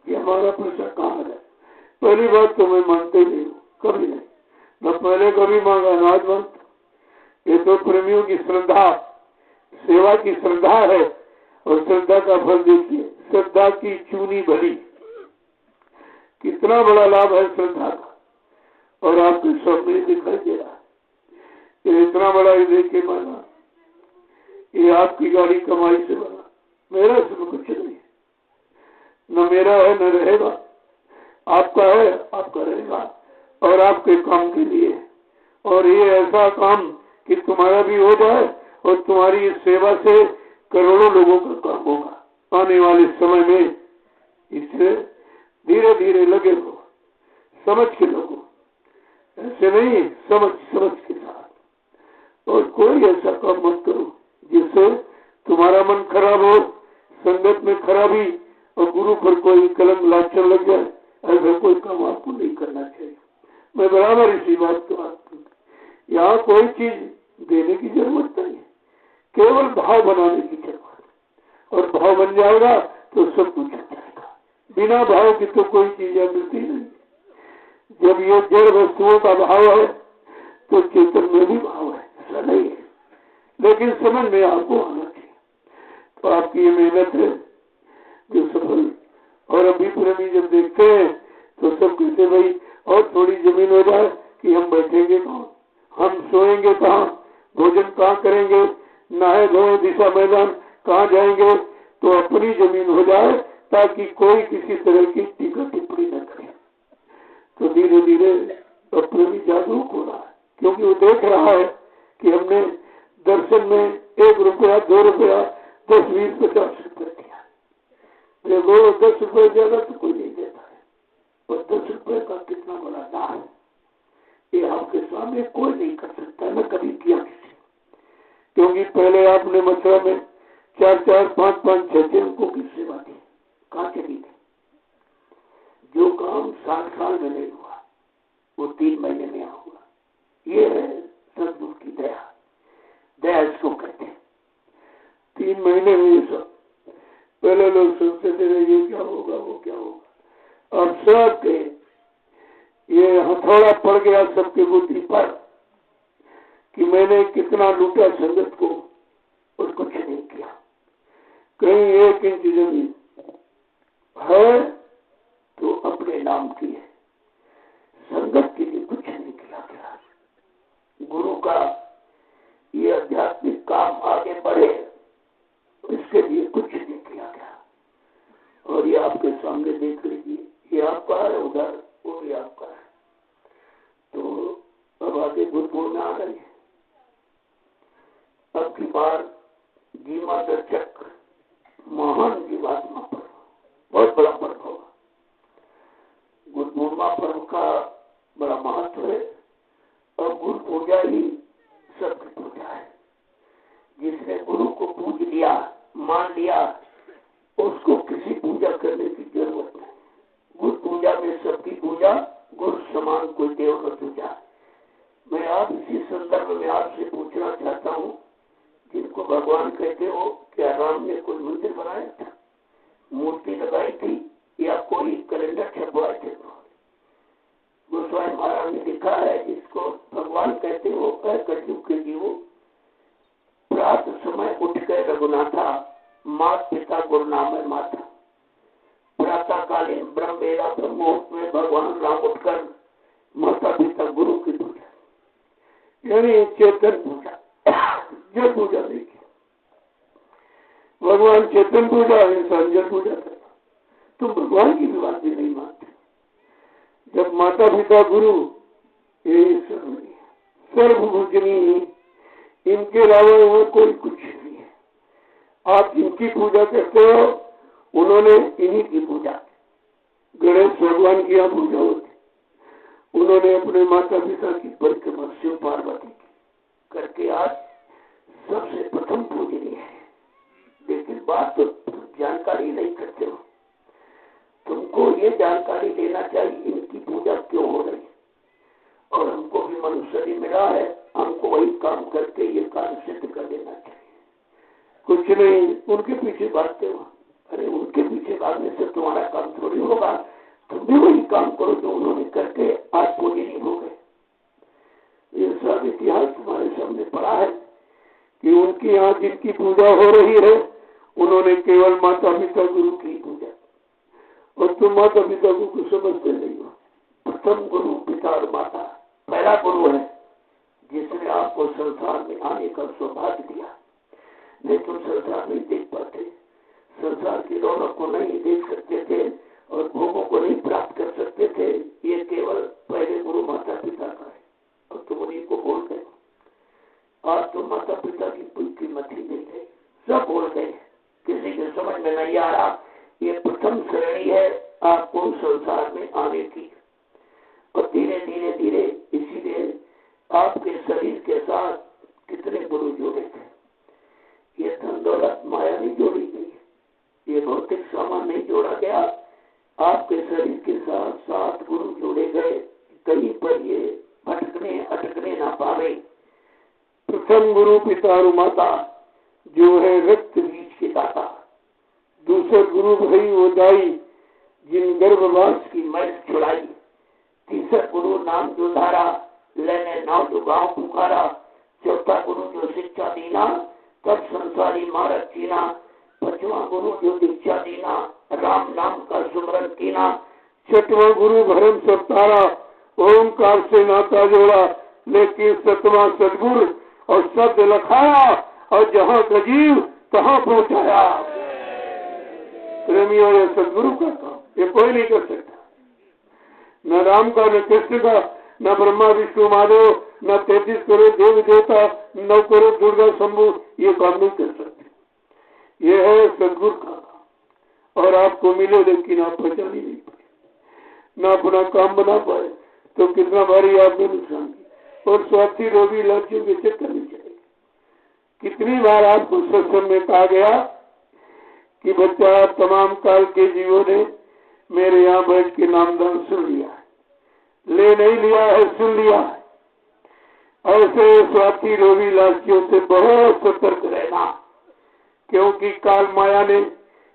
कि हमारा पैसा कहाँ है। पहली बात तो मैं मानते नहीं हूँ, कभी नहीं, न पहले कभी मांगा न आज मांगता। ये तो प्रेमियों की श्रद्धा, सेवा की श्रद्धा है, और श्रद्धा का फल देखिए, श्रद्धा की चूनी भली, कितना बड़ा लाभ है श्रद्धा का, और आपके सामने दिखाई दे रहा है। ये इतना बड़ा ही देखे माना, ये आपकी गाड़ी कमाई से बना, मेरा इसमें कुछ नहीं, न मेरा है न रहेगा, आपका है, आपका रहेगा, और आपके काम के लिए। और ये ऐसा काम कि तुम्हारा भी हो जाए, और तुम्हारी इस सेवा से करोड़ों लोगों का काम होगा आने वाले समय में। इससे धीरे धीरे लगे लो, समझ के लोगों, ऐसे नहीं, समझ के साथ। और कोई ऐसा काम मत करो जिससे तुम्हारा मन खराब हो, संगत में खराबी और गुरु पर कोई कलंक लाछन लग जाए, ऐसा कोई काम आपको नहीं करना चाहिए। मैं बराबर इसी बात को आपको, यहाँ कोई चीज देने की जरूरत नहीं है, केवल भाव बनाने की जरूरत, और भाव बन जाएगा तो सब कुछ हो जाएगा। बिना भाव की तो कोई चीज मिलती नहीं। जब ये जड़ वस्तुओं का भाव है तो चेतन में भी भाव है, ऐसा नहीं है, लेकिन समझ में आपको आना चाहिए। तो आपकी ये मेहनत है जो सफल। और अभी प्रेमी जब देखते हैं तो सब कहते भाई और थोड़ी जमीन हो जाए कि हम बैठेंगे कहाँ, हम सोएंगे कहाँ, भोजन कहाँ करेंगे, नहाए धोए दिशा मैदान कहाँ जाएंगे, तो अपनी जमीन हो जाए ताकि कोई किसी तरह की टीका टिप्पणी न करे। तो धीरे धीरे अपने भी जागरूक हो रहा है, क्योंकि वो देख रहा है कि हमने दर्शन में 1 रुपया 2 रुपया 10 20 50 रुपये दिया। देखो 10 रुपये ज्यादा तो कोई नहीं देता है, और 10 रुपये का कितना बड़ा दान ये आपके सामने कोई नहीं कर सकता, न कभी किया किसी। क्योंकि पहले आपने मथुरा में 4-4 5-5 6-6 अंकों की सेवा दी, कहाँ चली गई? जो काम 60 साल में नहीं हुआ वो 3 महीने में हुआ। ये है सदगुरु की दया। दया इसको कहते हैं। 3 महीने में ये सब। पहले लोग सोचते थे ये क्या होगा वो क्या होगा, अब सबके ये हथौड़ा पड़ गया सबके बुद्धि पर कि मैंने कितना लूटा संगत को और कुछ नहीं किया। कहीं 1 इंच जमीन है तो अपने नाम की है, संगत के लिए कुछ नहीं किया गया। गुरु का ये आध्यात्मिक काम आगे बढ़े इसके लिए कुछ नहीं किया गया। और ये आपके सामने देख लीजिए, ये आपका है, उधर वो भी आपका है। तो अब आगे गुरुपूर्णिमा आ रही है। अब की बार जीवा दर्शक महान जीवात्मा पर्व, बहुत बड़ा पर्व होगा। गुरुपूर्णिमा पर्व का बड़ा महत्व है और गुरु पूजा ही सबकी पूजा है। जिसने गुरु को पूज लिया, मान लिया, उसको किसी पूजा करने की जरूरत नहीं। गुरु पूजा में सबकी पूजा, गुरु समान कोई देव न पूजा। मैं आप इसी संदर्भ में आपसे पूछना चाहता हूँ, जिनको भगवान कहते हो, क्या राम ने कोई मंदिर बनाया था, मूर्ति लगाई थी या कोई कैलेंडर छपवाए थे? गोस्वामी महाराज ने लिखा है, जिसको भगवान कहते हो कलयुग के जीवो, प्रातः समय उठ कर रघुनाथा, माता पिता गुरु नाम है माता। प्रातः कालीन ब्रह्म वेला ब्रह्मोत्सव में भगवान राम उठकर माता पिता गुरु की पूजा, यानी चेतन पूजा, जल पूजा नहीं की। भगवान चेतन पूजा, इंसान जल पूजा करता। तुम भगवान की भी बात भी नहीं मानते। जब माता पिता गुरु ये सर्वभूजनीय, इनके अलावा वो कोई कुछ नहीं है। आप इनकी पूजा करते हो, उन्होंने इन्हीं की पूजा की। गणेश भगवान की यहाँ पूजा होती, उन्होंने अपने माता पिता की परिक्रमा शिव पार्वती की करके आज सबसे प्रथम पूजनीय है। लेकिन बात तो जानकारी नहीं करते हो। तुमको ये जानकारी लेना चाहिए इनकी पूजा क्यों हो रही है, और हमको भी मनुष्य शरीर मिला है, हमको वही काम करके ये कार्य सिद्ध कर देना चाहिए। कुछ नहीं उनके पीछे भागते हो। अरे उनके पीछे भागने से तुम्हारा काम थोड़ी होगा, तुम भी वही काम करो जो उन्होंने करके आज पूजनीय हो गए। ये सब इतिहास तुम्हारे सामने पड़ा है कि उनकी यहाँ जिनकी पूजा हो रही है, उन्होंने केवल माता पिता गुरु की पूजा, और तुम माता पिता गुरु को समझते नहीं हो। प्रथम गुरु पिता और माता पहला गुरु है, जिसने आपको संसार में आने का सौभाग्य दिया। नहीं तुम संसार नहीं देख पाते, संसार की रौनक को नहीं देख सकते थे और भोगों को नहीं प्राप्त कर सकते थे। ये केवल पहले गुरु माता पिता का है, और तुम उन्हीं को भूल गए। आज तो माता पिता की कोई कीमत ही नहीं है, सब भूल गए। किसी के समझ में नहीं आ रहा। ये प्रथम श्रेणी है आपको संसार में आने की, और धीरे धीरे धीरे इसीलिए आपके शरीर के साथ कितने गुरु जोड़े थे। ये धन दौलत माया नहीं जोड़ी गई, ये भौतिक सामान नहीं जोड़ा गया। आपके शरीर के साथ 7 गुरु जोड़े गए, कहीं पर ये भटकने अटकने ना पावे। प्रथम गुरु पिता और माता जो है रक्त बीज के दाता। दूसरा गुरु भाई वो दाई जिन गर्भवास की मैल छुड़ाई। तीसरा गुरु नाम जो धारा, लेने नाव जो गाँव पुकारा। चौथा गुरु जो शिक्षा दीना, तब संसारी मारक कीना। पांचवा गुरु जो दीक्षा दीना, राम नाम का सुमरन कीना। छठवां गुरु भरम सब तारा, ओमकार से नाता जोड़ा। लेकिन 7वां सदगुरु और शब्द लखाया, और जहाँ गजीव तहाँ पहुँचाया। प्रेमियों, ये सदगुरु का काम, ये कोई नहीं कर सकता। न राम का, न कृष्ण का, न ब्रह्मा विष्णु महादेव, न 33 करोड़ देवी देवता, 9 करोड़ दुर्गा शंभु ये काम नहीं कर सकते। ये है सदगुरु का, और आपको मिले लेकिन आप पहचान ही नहीं पाए, न अपना काम बना पाए तो कितना भारी आपने नुकसान किया। और स्वार्थी रोगी लड़कियों के चक्कर में चले। कितनी बार आपको सत्संग में कहा गया कि बच्चा तमाम काल के जीवों ने मेरे यहाँ बैठ के नामदान सुन लिया है, ले नहीं लिया है, सुन लिया है। ऐसे स्वार्थी रोगी लालचियों से बहुत सतर्क रहना, क्योंकि काल माया ने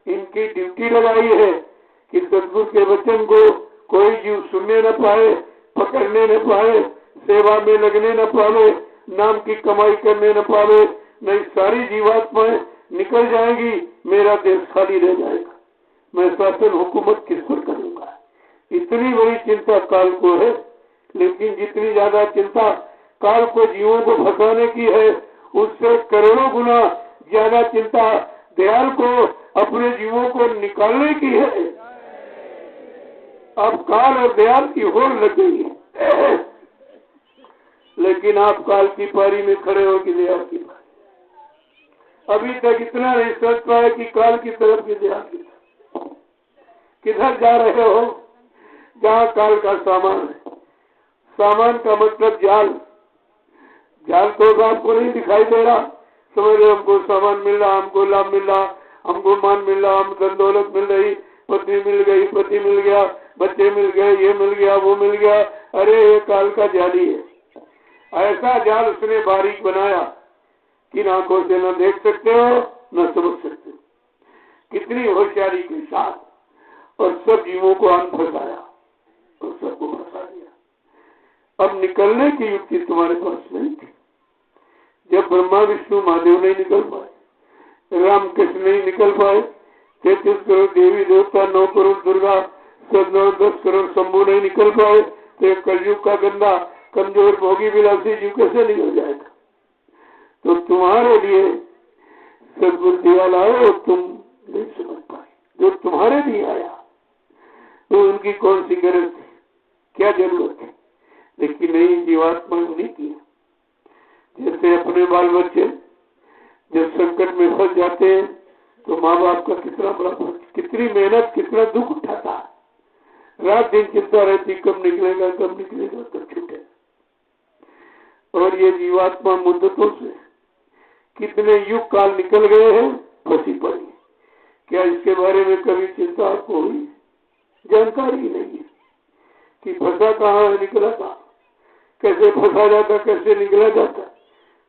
इनकी ड्यूटी लगाई है कि सदगुरु के वचन को कोई जीव सुनने न पाए, पकड़ने न पाए, सेवा में लगने न पावे, नाम की कमाई करने न पावे, नहीं सारी जीवात्माएं निकल जाएंगी, मेरा देश खाली रह जाएगा, मैं शासन हुकूमत किस पर करूंगा। इतनी बड़ी चिंता काल को है। लेकिन जितनी ज्यादा चिंता काल को जीवों को फंसाने की है, उससे करोड़ों गुना ज्यादा चिंता दयाल को अपने जीवों को निकालने की है। अब काल और दयाल की होड़ लग गई है, लेकिन आप काल की पारी में खड़े हो कि दयाल की पारी। अभी तक इतना नहीं सोच पाए कि काल की तरफ की दयाल की तरफ। किधर जा रहे हो? जहाँ काल का सामान है। सामान का मतलब जाल। जाल तो आपको नहीं दिखाई दे रहा, समझ रहे हमको सामान मिल रहा, हमको लाभ मिल रहा, हमको मान मिल रहा, हम धन दौलत मिल रही, पत्नी मिल गई, पति मिल गया, बच्चे मिल गए, ये मिल गया, वो मिल गया। अरे ये काल का जाली है। ऐसा जाल उसने बारीक बनाया कि आंखों से न देख सकते हो न समझ सकते हो। कितनी होशियारी के साथ और सब जीवों को अन फंसाया और सबको फंसा दिया। अब निकलने की युक्ति तुम्हारे पास नहीं थी। जब ब्रह्मा विष्णु महादेव नहीं निकल पाए, राम कृष्ण नहीं निकल पाए, 33 करोड़ देवी देवता, 9 करोड़ दुर्गा, 10 करोड़ शंभु नहीं निकल पाए, तो कलयुग का गंदा कमजोर भोगी विलासी जीव कैसे निकल जाएगा? तो तुम्हारे लिए सदगुरु दिया लाओ, तुम नहीं समझ पाए। जो तुम्हारे लिए आया तो उनकी कौन सी गरज थी, क्या जरूरत है? लेकिन नहीं, जीवात्मा नहीं किया। जैसे अपने बाल बच्चे जब संकट में फंस जाते हैं तो माँ बाप का कितना बड़ा कितनी मेहनत, कितना दुख उठाता है। रात दिन चिंता रहती, कब निकलेगा कब छूटे। और ये जीवात्मा मुद्दतों से कितने युग काल निकल गए हैं, फंसी पड़ी। क्या इसके बारे में कभी चिंता आपको हुई? जानकारी नहीं है कि फंसा कहाँ है, निकला कहाँ, कैसे फंसा जाता, कैसे निकला जाता,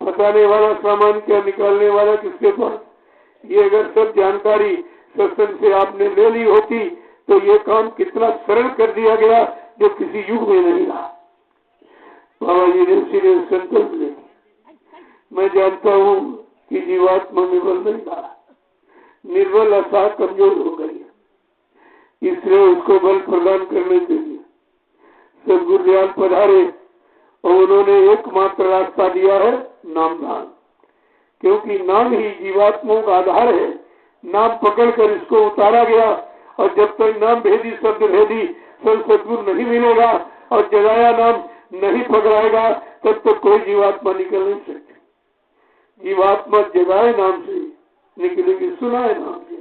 फंसाने वाला सामान क्या, निकालने वाला किसके पास। ये अगर सब जानकारी सत्संग से आपने ले ली होती तो ये काम कितना सरल कर दिया गया, जो किसी युग में नहीं रहा। बाबा जी ने सीधे संकल्प ले, मैं जानता हूँ कि जीवात्मा निर्बल नहीं रहा, निर्बल असा कमजोर हो गई, इसलिए उसको बल प्रदान करने के लिए सदगुरु दयाल पधारे और उन्होंने एकमात्र रास्ता दिया है, नामदान। क्योंकि नाम ही जीवात्माओं का आधार है। नाम पकड़कर इसको उतारा गया, और जब तक नाम भेदी शब्द भेदी सदगुरु नहीं मिलेगा और जगाया नाम नहीं पकड़ाएगा, तब तक कोई जीवात्मा निकल नहीं सकती। जीवात्मा जगाए नाम से निकलेगी, सुनाए नाम से।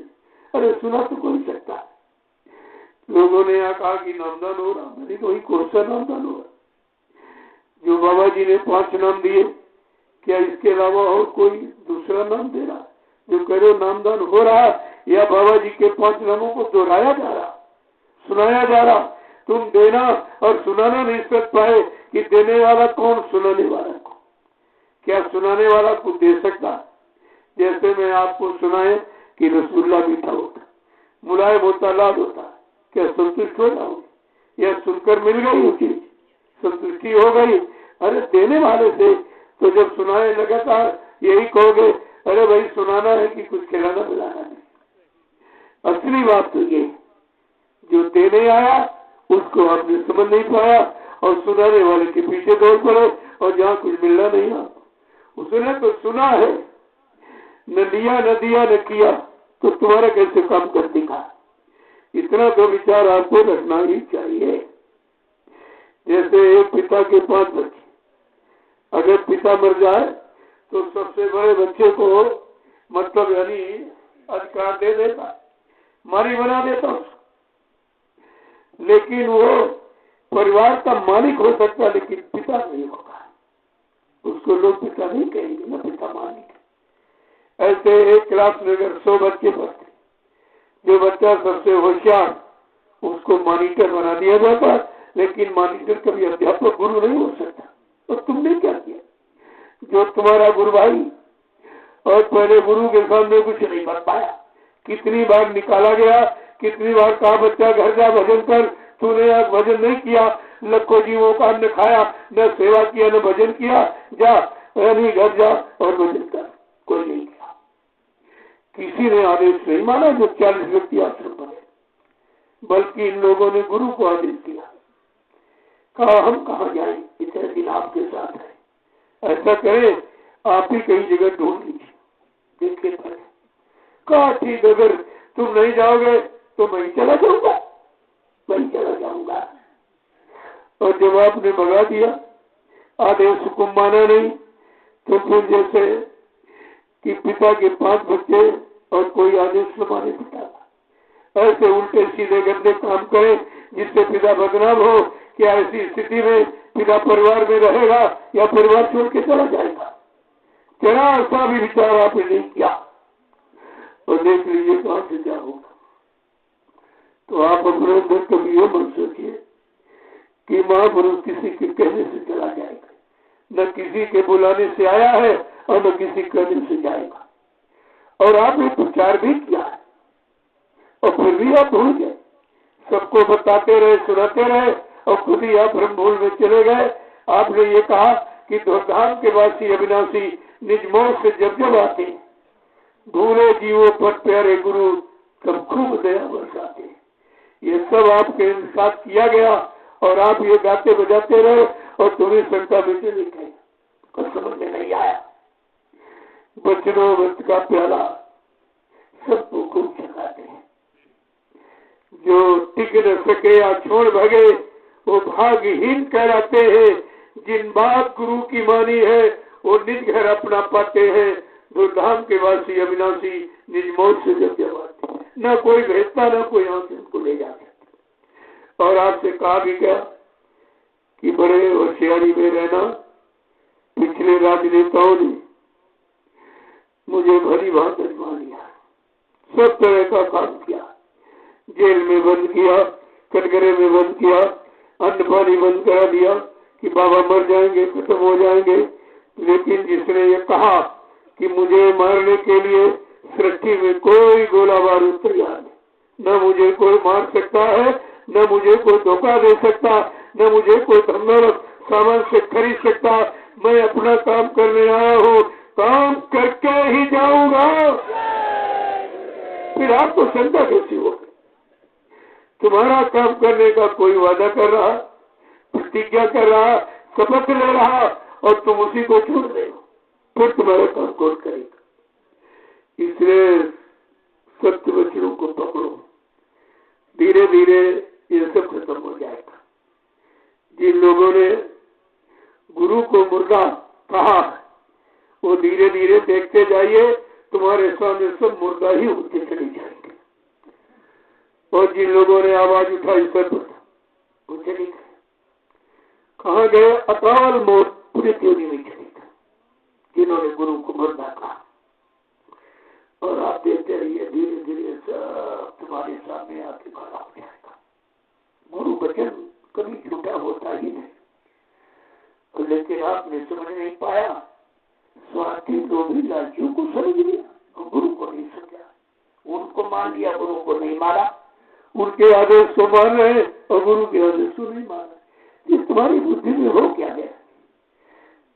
अरे सुना तो कोई सकता है। लोगों ने यहाँ कहा कि नामदान हो रहा, मैंने तो वही कौन सा नामदान हो रहा? जो बाबा जी ने 5 नाम दिए, क्या इसके अलावा और कोई दूसरा नाम दे रहा? जो करो नामदान हो रहा, या बाबा जी के 5 नामों को दोहराया जा रहा, सुनाया जा रहा? तुम देना और सुनाना नहीं सक पाए कि देने वाला कौन, सुनाने वाला कौन? क्या सुनाने वाला कुछ दे सकता? जैसे मैं आपको सुनाए कि रसगुल्ला मीठा होता, मुलायम होता, लाल होता, क्या संतुष्ट हो जाओगे? या सुनकर मिल गई चीज, संतुष्टि हो गई? अरे देने वाले से तो जब सुनाए लगातार यही कहोगे, अरे भाई सुनाना है कि कुछ खिलाना पिलाना है। असली बात तो ये, जो देने आया उसको आपने समझ नहीं पाया और सुनाने वाले के पीछे दौड़ पड़े, और जहाँ कुछ मिलना नहीं आपको। उसने तो सुना है, न लिया न दिया न किया, तो तुम्हारा कैसे काम कर दिखा? इतना तो विचार आपको रखना ही चाहिए। जैसे एक पिता के 5 बच्चे, अगर पिता मर जाए तो सबसे बड़े बच्चे को मतलब यानी अधिकार दे देता, मालिक बना देता उसको। लेकिन वो परिवार का मालिक हो सकता, लेकिन पिता नहीं होगा। उसको लोग पिता नहीं कहेंगे, ना पिता मालिक। ऐसे एक क्लास में अगर 100 बच्चे पढ़ते, जो बच्चा सबसे होशियार उसको मॉनिटर बना दिया जाता, लेकिन मॉनिटर कभी अध्यापक गुरु नहीं हो सकता। तो तुमने क्या किया? जो तुम्हारा गुरु भाई और पहले गुरु के सामने कुछ नहीं बन पाया, कितनी बार निकाला गया, कितनी बार कहा बच्चा घर जा भजन कर, तूने आज भजन नहीं किया, लाखों जीवों का अन्न खाया, न सेवा किया न भजन किया, जा यानी घर जा और भजन कर। कोई नहीं किया, किसी ने आदेश नहीं माना जो 40 व्यक्ति आश्रम बने, बल्कि इन लोगों ने गुरु को आदेश दिया, कहा हम कहाँ जाए, इतने दिन आपके साथ है, ऐसा करें आप ही कहीं जगह ढूंढ लीजिए, देखे पड़े। कहा ठीक, अगर तुम नहीं जाओगे तो मैं चला जाऊंगा, मैं चला जाऊंगा। और जब आपने भगा दिया, आदेश हुक्म माना नहीं, तो फिर जैसे कि पिता के 5 बच्चे और कोई आदेश न माने पिता का, ऐसे उल्टे सीधे गंदे काम करें जिससे पिता बदनाम हो। क्या ऐसी स्थिति में पिता परिवार में रहेगा या परिवार छोड़ के चला जाएगा? तेरा ऐसा भी विचार आपने नहीं किया, और देख लीजिए कहां से क्या होगा। तो आप अपने अंदर कभी ये मत सोचिए कि महापुरुष किसी के कहने से चला जाएगा, न किसी के बुलाने से आया है और न किसी कहने से जाएगा। और आपने प्रचार भी किया है और फिर भी आप भूल गए, सबको बताते रहे, सुनाते रहे और खुद ही आप ब्रह्म भूल में चले गए। आपने ये कहा कि धाम के वासी अविनाशी निज मोह से जब जब आते, भूले जीवों पर प्यारे गुरु कब खूब दया बरसाते। ये सब आपके साथ किया गया और आप ये गाते बजाते रहे और तुम्हें शंका में चले गए, कुछ समझ में नहीं आया। बचनों वक्त का प्याला सबको खूब चलाते हैं, जो टिक न सके या छोड़ भगे वो भाग्यहीन कहलाते हैं। जिन बात गुरु की मानी है वो निज घर अपना पाते हैं, जो धाम के वासी अविनाशी निज मौत से जब जब आते, न कोई भेजता न कोई यहाँ से उनको ले जाते। और आपसे कहा भी गया कि बड़े होशियारी में रहना। पिछले राजनेताओं ने मुझे भली भांति आजमा लिया, सब तरह का काम किया, जेल में बंद किया, कटघरे में बंद किया, अन्न पानी बंद करा दिया कि बाबा मर जाएंगे, खत्म हो जाएंगे। लेकिन जिसने ये कहा कि मुझे मारने के लिए सृष्टि में कोई गोला बारूद तैयार नहीं, न मुझे कोई मार सकता है, न मुझे कोई धोखा दे सकता, न मुझे कोई धन सामान से खरीद सकता, मैं अपना काम करने आया हूँ, काम करके ही जाऊंगा। फिर आपको शंका कैसी होगी? तुम्हारा काम करने का कोई वादा कर रहा, प्रतिज्ञा कर रहा, शपथ ले रहा और तुम उसी को छोड़ रहे हो, फिर तुम्हारा काम कौन करेगा? इसलिए सत्य वचनों को पकड़ो, धीरे धीरे ये सब खत्म हो जाएगा। जिन लोगों ने गुरु को मुर्दा कहा वो धीरे धीरे देखते जाइए, तुम्हारे सामने सब मुर्दा ही होते चले जाएंगे। और जिन लोगों ने आवाज उठाई सब वो चले गए, कहाँ गए? अकाल मौत पूरी त्योरी में चले गए, जिन्होंने गुरु को मुर्दा कहा। और आप देखते रहिए, धीरे धीरे सब तुम्हारे सामने आके खड़ा हो जाएगा। गुरु वचन कभी झूठा होता ही नहीं, लेकिन आपने समझ नहीं पाया। स्वार्थी लोभी लालचियों को समझ लिया और गुरु को नहीं समझा, उनको मान लिया, गुरु को नहीं माना। उनके आदेश को मान रहे और गुरु के आदेश को नहीं मान रहे। ये तुम्हारी बुद्धि में हो क्या है?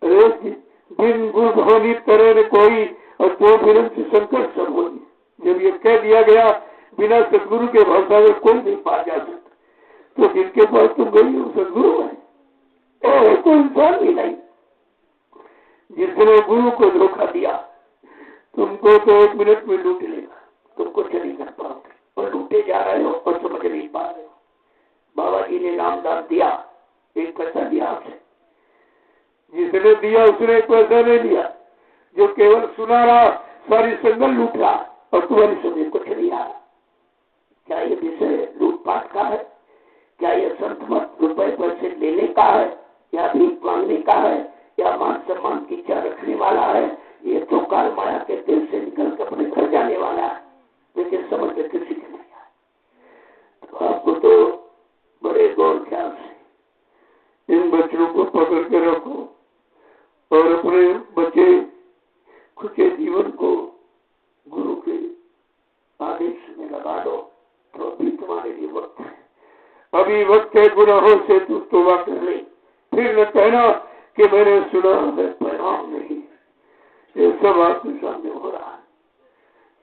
अरे जिन गुरु भवनी तरह कोई और दो विरम से संकट सब होगी। जब ये कह दिया गया बिना सदगुरु के भरोसा में कोई नहीं पा जा सकता, तो जिनके पास तुम गई हो सदगुरु है, कोई इंसान भी नहीं। जिसने गुरु को धोखा दिया तुमको तो 1 मिनट में लूट लेगा, तुमको चली कर पाओगे और लूटे जा रहे हो और समझ नहीं पा रहे हो। बाबा जी ने नाम दान दिया, एक पैसा दिया आपसे? जिसने दिया उसने एक पैसा नहीं दिया। जो केवल सुना रहा, सारी संगल लूट रहा और तुम्हारी समझ कुछ नहीं आ रहा। क्या ये विषय लूटपाट का है? क्या ये संत मत रुपए पैसे लेने का है, या भीख मांगने का है, या मान सम्मान की इच्छा रखने वाला है? ये तो काल माया के देश से निकल कर अपने घर जाने वाला है, लेकिन समझ में किसी के नहीं आया। तो आपको तो बड़े गौर ख्याल से इन बच्चों को पकड़ के रखो और अपने बच्चे खुचे जीवन को गुरु के आदेश में लगा दो। तो अभी तुम्हारे लिए वक्त है, अभी वक्त है गुनाहों से तू तौबा कर ले। फिर न कहना कि मैंने सुना है परिणाम नहीं। ये सब आपके सामने हो रहा है।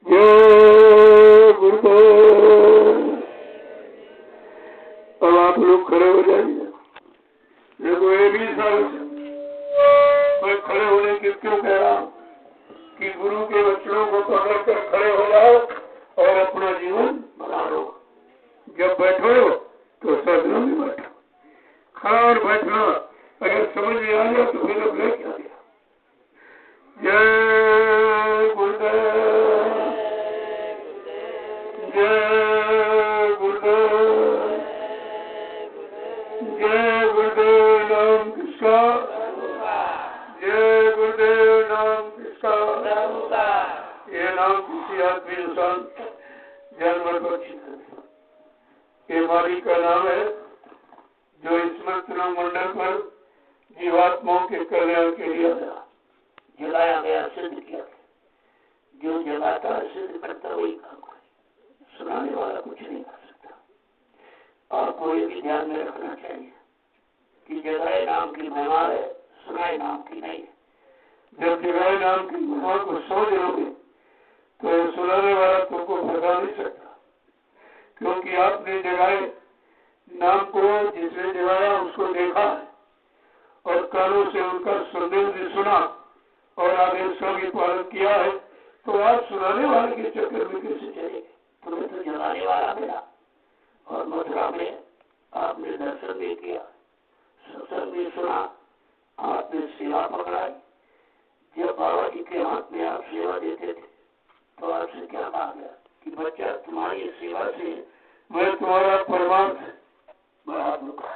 जय गुरुदेव। अब आप लोग खड़े हो जाइए। देखो ये भी साल मैं खड़े होने की क्यों कह रहा हूँ कि गुरु के वचनों को पकड़ कर खड़े हो जाओ और अपना जीवन बना लो। जब बैठो तो साधना में बैठो, खड़ा और बैठना अगर समझ में आ जाए तो फिर अब ले क्या दिया। जय गुरुदेव, जय गुरुदेव, जय गुरुदेव नाम किसका, जय गुरुदेव नाम किसका। ये नाम किसी आदमी इंसान जानवर पक्षी ये मालिक का नाम है, जो इस मंत्रों मंडल पर जीवात्माओं के कल्याण के लिए जलाया गया, सिद्ध किया। जो जलाता है सिद्ध करता वही काम करे, सुनाने वाला कुछ नहीं कर सकता। और कोई भी ध्यान में रखना चाहिए कि जगाए नाम की महिमा है, सुनाए नाम की नहीं। जब जगाए नाम की महिमा को समझ लोगे तो सुनाने वाला तुमको भगा नहीं सकता, क्योंकि आपने जगाए नाम को, जिसने जगाया उसको देखा और कानों से उनका संदेश भी सुना और आदेश का भी पालन किया है। तो आप सुनाने वाले के चक्कर में कैसे चलेंगे? तुम्हें तो जगाने वाला मिला। और मथुरा में आपने दर्शन भी किया, सत्संग भी सुना, आपने सेवा पकड़ाई। जब बाबा जी के हाथ में आप सेवा देते थे तो आपसे क्या कहा गया कि बच्चा तुम्हारी सेवा से मैं तुम्हारा परमार्थ बढ़ा दूंगा,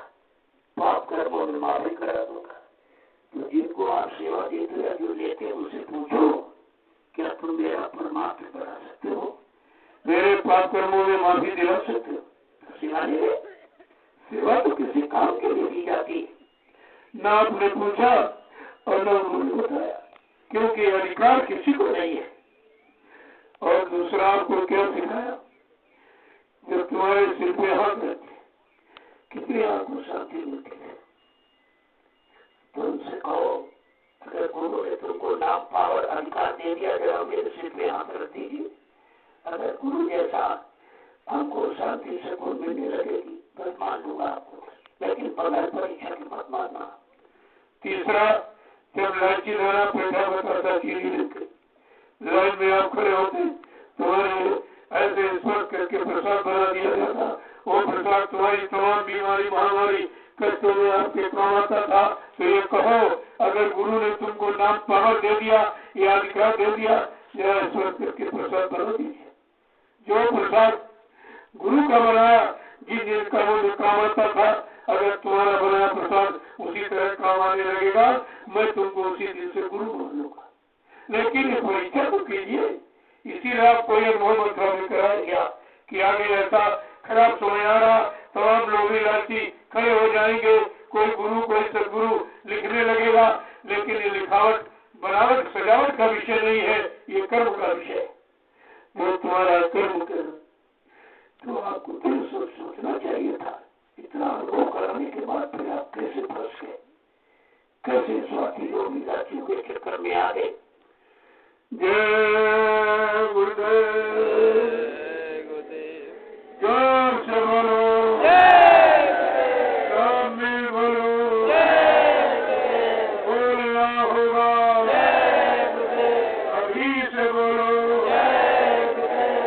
पाप कर्मों में माफी करा दूंगा। तो जिनको आप सेवा देते हैं, जो लेते हैं, उसे पूछो क्या तुम मेरा परमार्थ बढ़ा सकते हो, मेरे पाप कर्मों में माफी दिला सकते हो? तो सेवा नहीं है। सेवा तो किसी काम के लिए की जाती है। ना आपने पूछा और ना उन्होंने बताया, क्योंकि अधिकार किसी को नहीं है। और दूसरा आपको क्या सिखाया? जब तुम्हारे सिर पे हाथ रखे कितनी आपको शांति मिलती है। तो उनसे कहो, अगर गुरु ने तुमको नाम पावर अधिकार दे दिया, जरा मेरे सिर पे हाथ रख दीजिए। अगर गुरु जैसा आपको शांति सुकून मिलने लगेगी तो मान लूंगा आपको, लेकिन बगैर परीक्षा के मत मानना। तीसरा, जब लाची दाना पैसा बताता चीनी लेके लाइन में आप खड़े होते, तुम्हारे ऐसे स्पर्श करके प्रसाद बना दिया जाता। वो प्रसाद तुम्हारी तमाम बीमारी महामारी कष्टों में आपके काम आता था। तो ये कहो, अगर गुरु ने तुमको नाम पावर दे दिया या अधिकार दे दिया, जरा स्पर्श करके प्रसाद बना दीजिए। जो प्रसाद गुरु का बनाया, जिन जिन कामों में काम आता था, अगर तुम्हारा बनाया प्रसाद उसी तरह काम आने लगेगा, मैं तुमको उसी दिन से गुरु मान लूंगा। लेकिन ये परीक्षा तो कीजिए। इसीलिए आपको ये मोहम्मद में कराया गया कि आगे ऐसा खराब समय आ रहा, तमाम लोग लालची खड़े हो जाएंगे, कोई गुरु कोई सदगुरु लिखने लगेगा। लेकिन ये लिखावट बनावट सजावट का विषय नहीं है, ये कर्म का विषय। वो तुम्हारा कर्म कर, तो आपको तो सोचना चाहिए था। इतना अनुभव कराने के बाद फिर आप कैसे फंस गए, कैसे स्वार्थी लोग लालचियों के चक्कर में आ गए। जय गुरुदेव, जोर से बोलो, सब में बोलो, बोलना होगा, अभी से बोलो,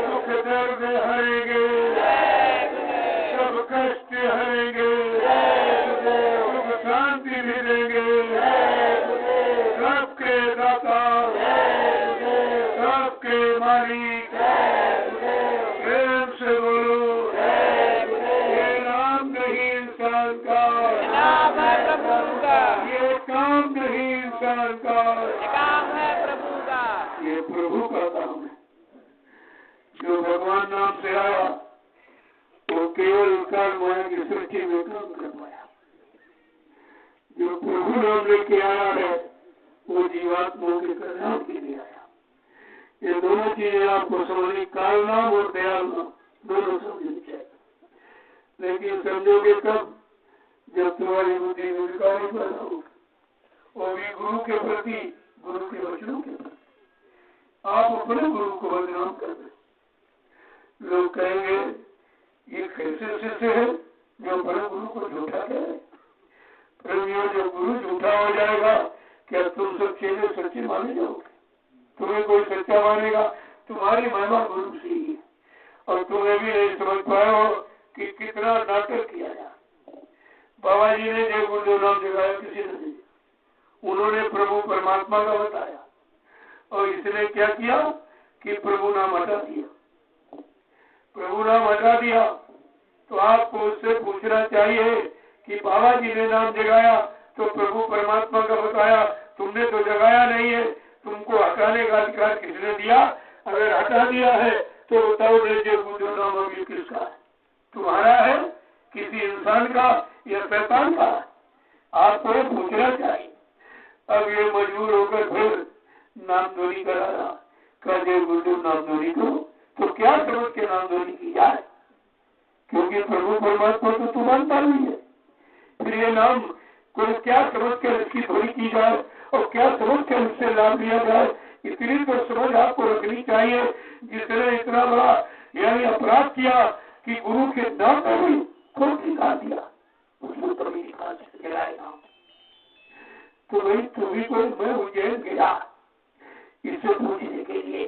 दुख दर्द हरेंगे, सब कष्ट हरेंगे, नौकर का काम है प्रभु का। ये प्रभु का काम है। जो भगवान नाम से आया वो केवल काल माया की सृष्टि में काम कर पाया। जो प्रभु नाम लेके आया है वो जीवात्माओं के कल्याण के लिए आया। ये दोनों चीजें आपको समझनी, काल नाम और दयाल नाम दोनों समझनी चाहिए। लेकिन समझोगे कब? जब तुम्हारी बुद्धि विकारी पैदा होगी, वो भी गुरु के प्रति, गुरु के वचनों के प्रति। आप अपने गुरु को बदनाम कर दे, लोग कहेंगे ये कैसे शिष्य है जो परम गुरु को झूठा कहे। प्रेमियों, जो गुरु झूठा हो जाएगा, क्या तुम सब चेले सच्चे माने जाओगे? तुम्हें कोई सच्चा मानेगा? तुम्हारी महिमा गुरु से ही है। और तुम्हें भी नहीं समझ पाए हो कि कितना नाटक किया जाए। बाबा जी ने जय गुरुदेव नाम जगाया किसी ने नहीं, उन्होंने प्रभु परमात्मा का बताया और इसने क्या किया कि प्रभु नाम हटा दिया। प्रभु नाम हटा दिया तो आपको उससे पूछना चाहिए कि बाबा जी ने नाम जगाया तो प्रभु परमात्मा का बताया, तुमने तो जगाया नहीं है, तुमको हटाने का अधिकार किसने दिया? अगर हटा दिया है तो बताओ जय गुरुदेव नाम अभी किसका है? तुम्हारा है, किसी इंसान का या शैतान का? आपको पूछना चाहिए। अब ये मजबूर होकर फिर नाम ध्वनि कराया, कर जय गुरुदेव नाम ध्वनि को, तो क्या समझ के नाम ध्वनि की जाए? क्योंकि प्रभु परमात्मा तो तू मानता नहीं है। फिर ये नाम को क्या समझ कर इसकी ध्वनि की जाए और क्या समझ कर इससे लाभ लिया जाए? इतनी तो समझ आपको रखनी चाहिए। जिसने इतना बड़ा यानी अपराध किया कि गुरु के नाम पर भी खुद दिखा दिया, उसको तो भी दिखा जलाएगा। तो वही तुम्ही को मैं उज्जैन गया इससे पूछने के लिए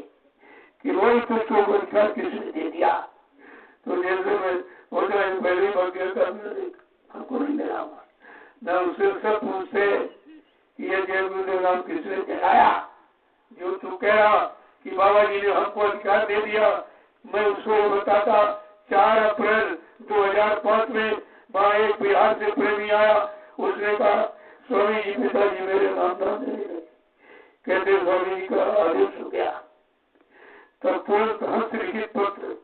कि वही तुझको अधिकार किसने दे दिया। तो जैसे मैं हो जाए पहले हमको नहीं मिला हुआ न, उससे सब पूछते ये जय गुरुदेव नाम किसने जगाया। जो तू कह रहा कि बाबा जी ने हमको अधिकार दे दिया, मैं उसको बताता 4 अप्रैल 2005 में वहाँ एक बिहार से प्रेमी आया, उसने कहा स्वामी जी पिताजी मेरे नाम दे रहे, कहते स्वामी जी का आदेश हो गया। तब तुरंत हस्तलिखित पत्र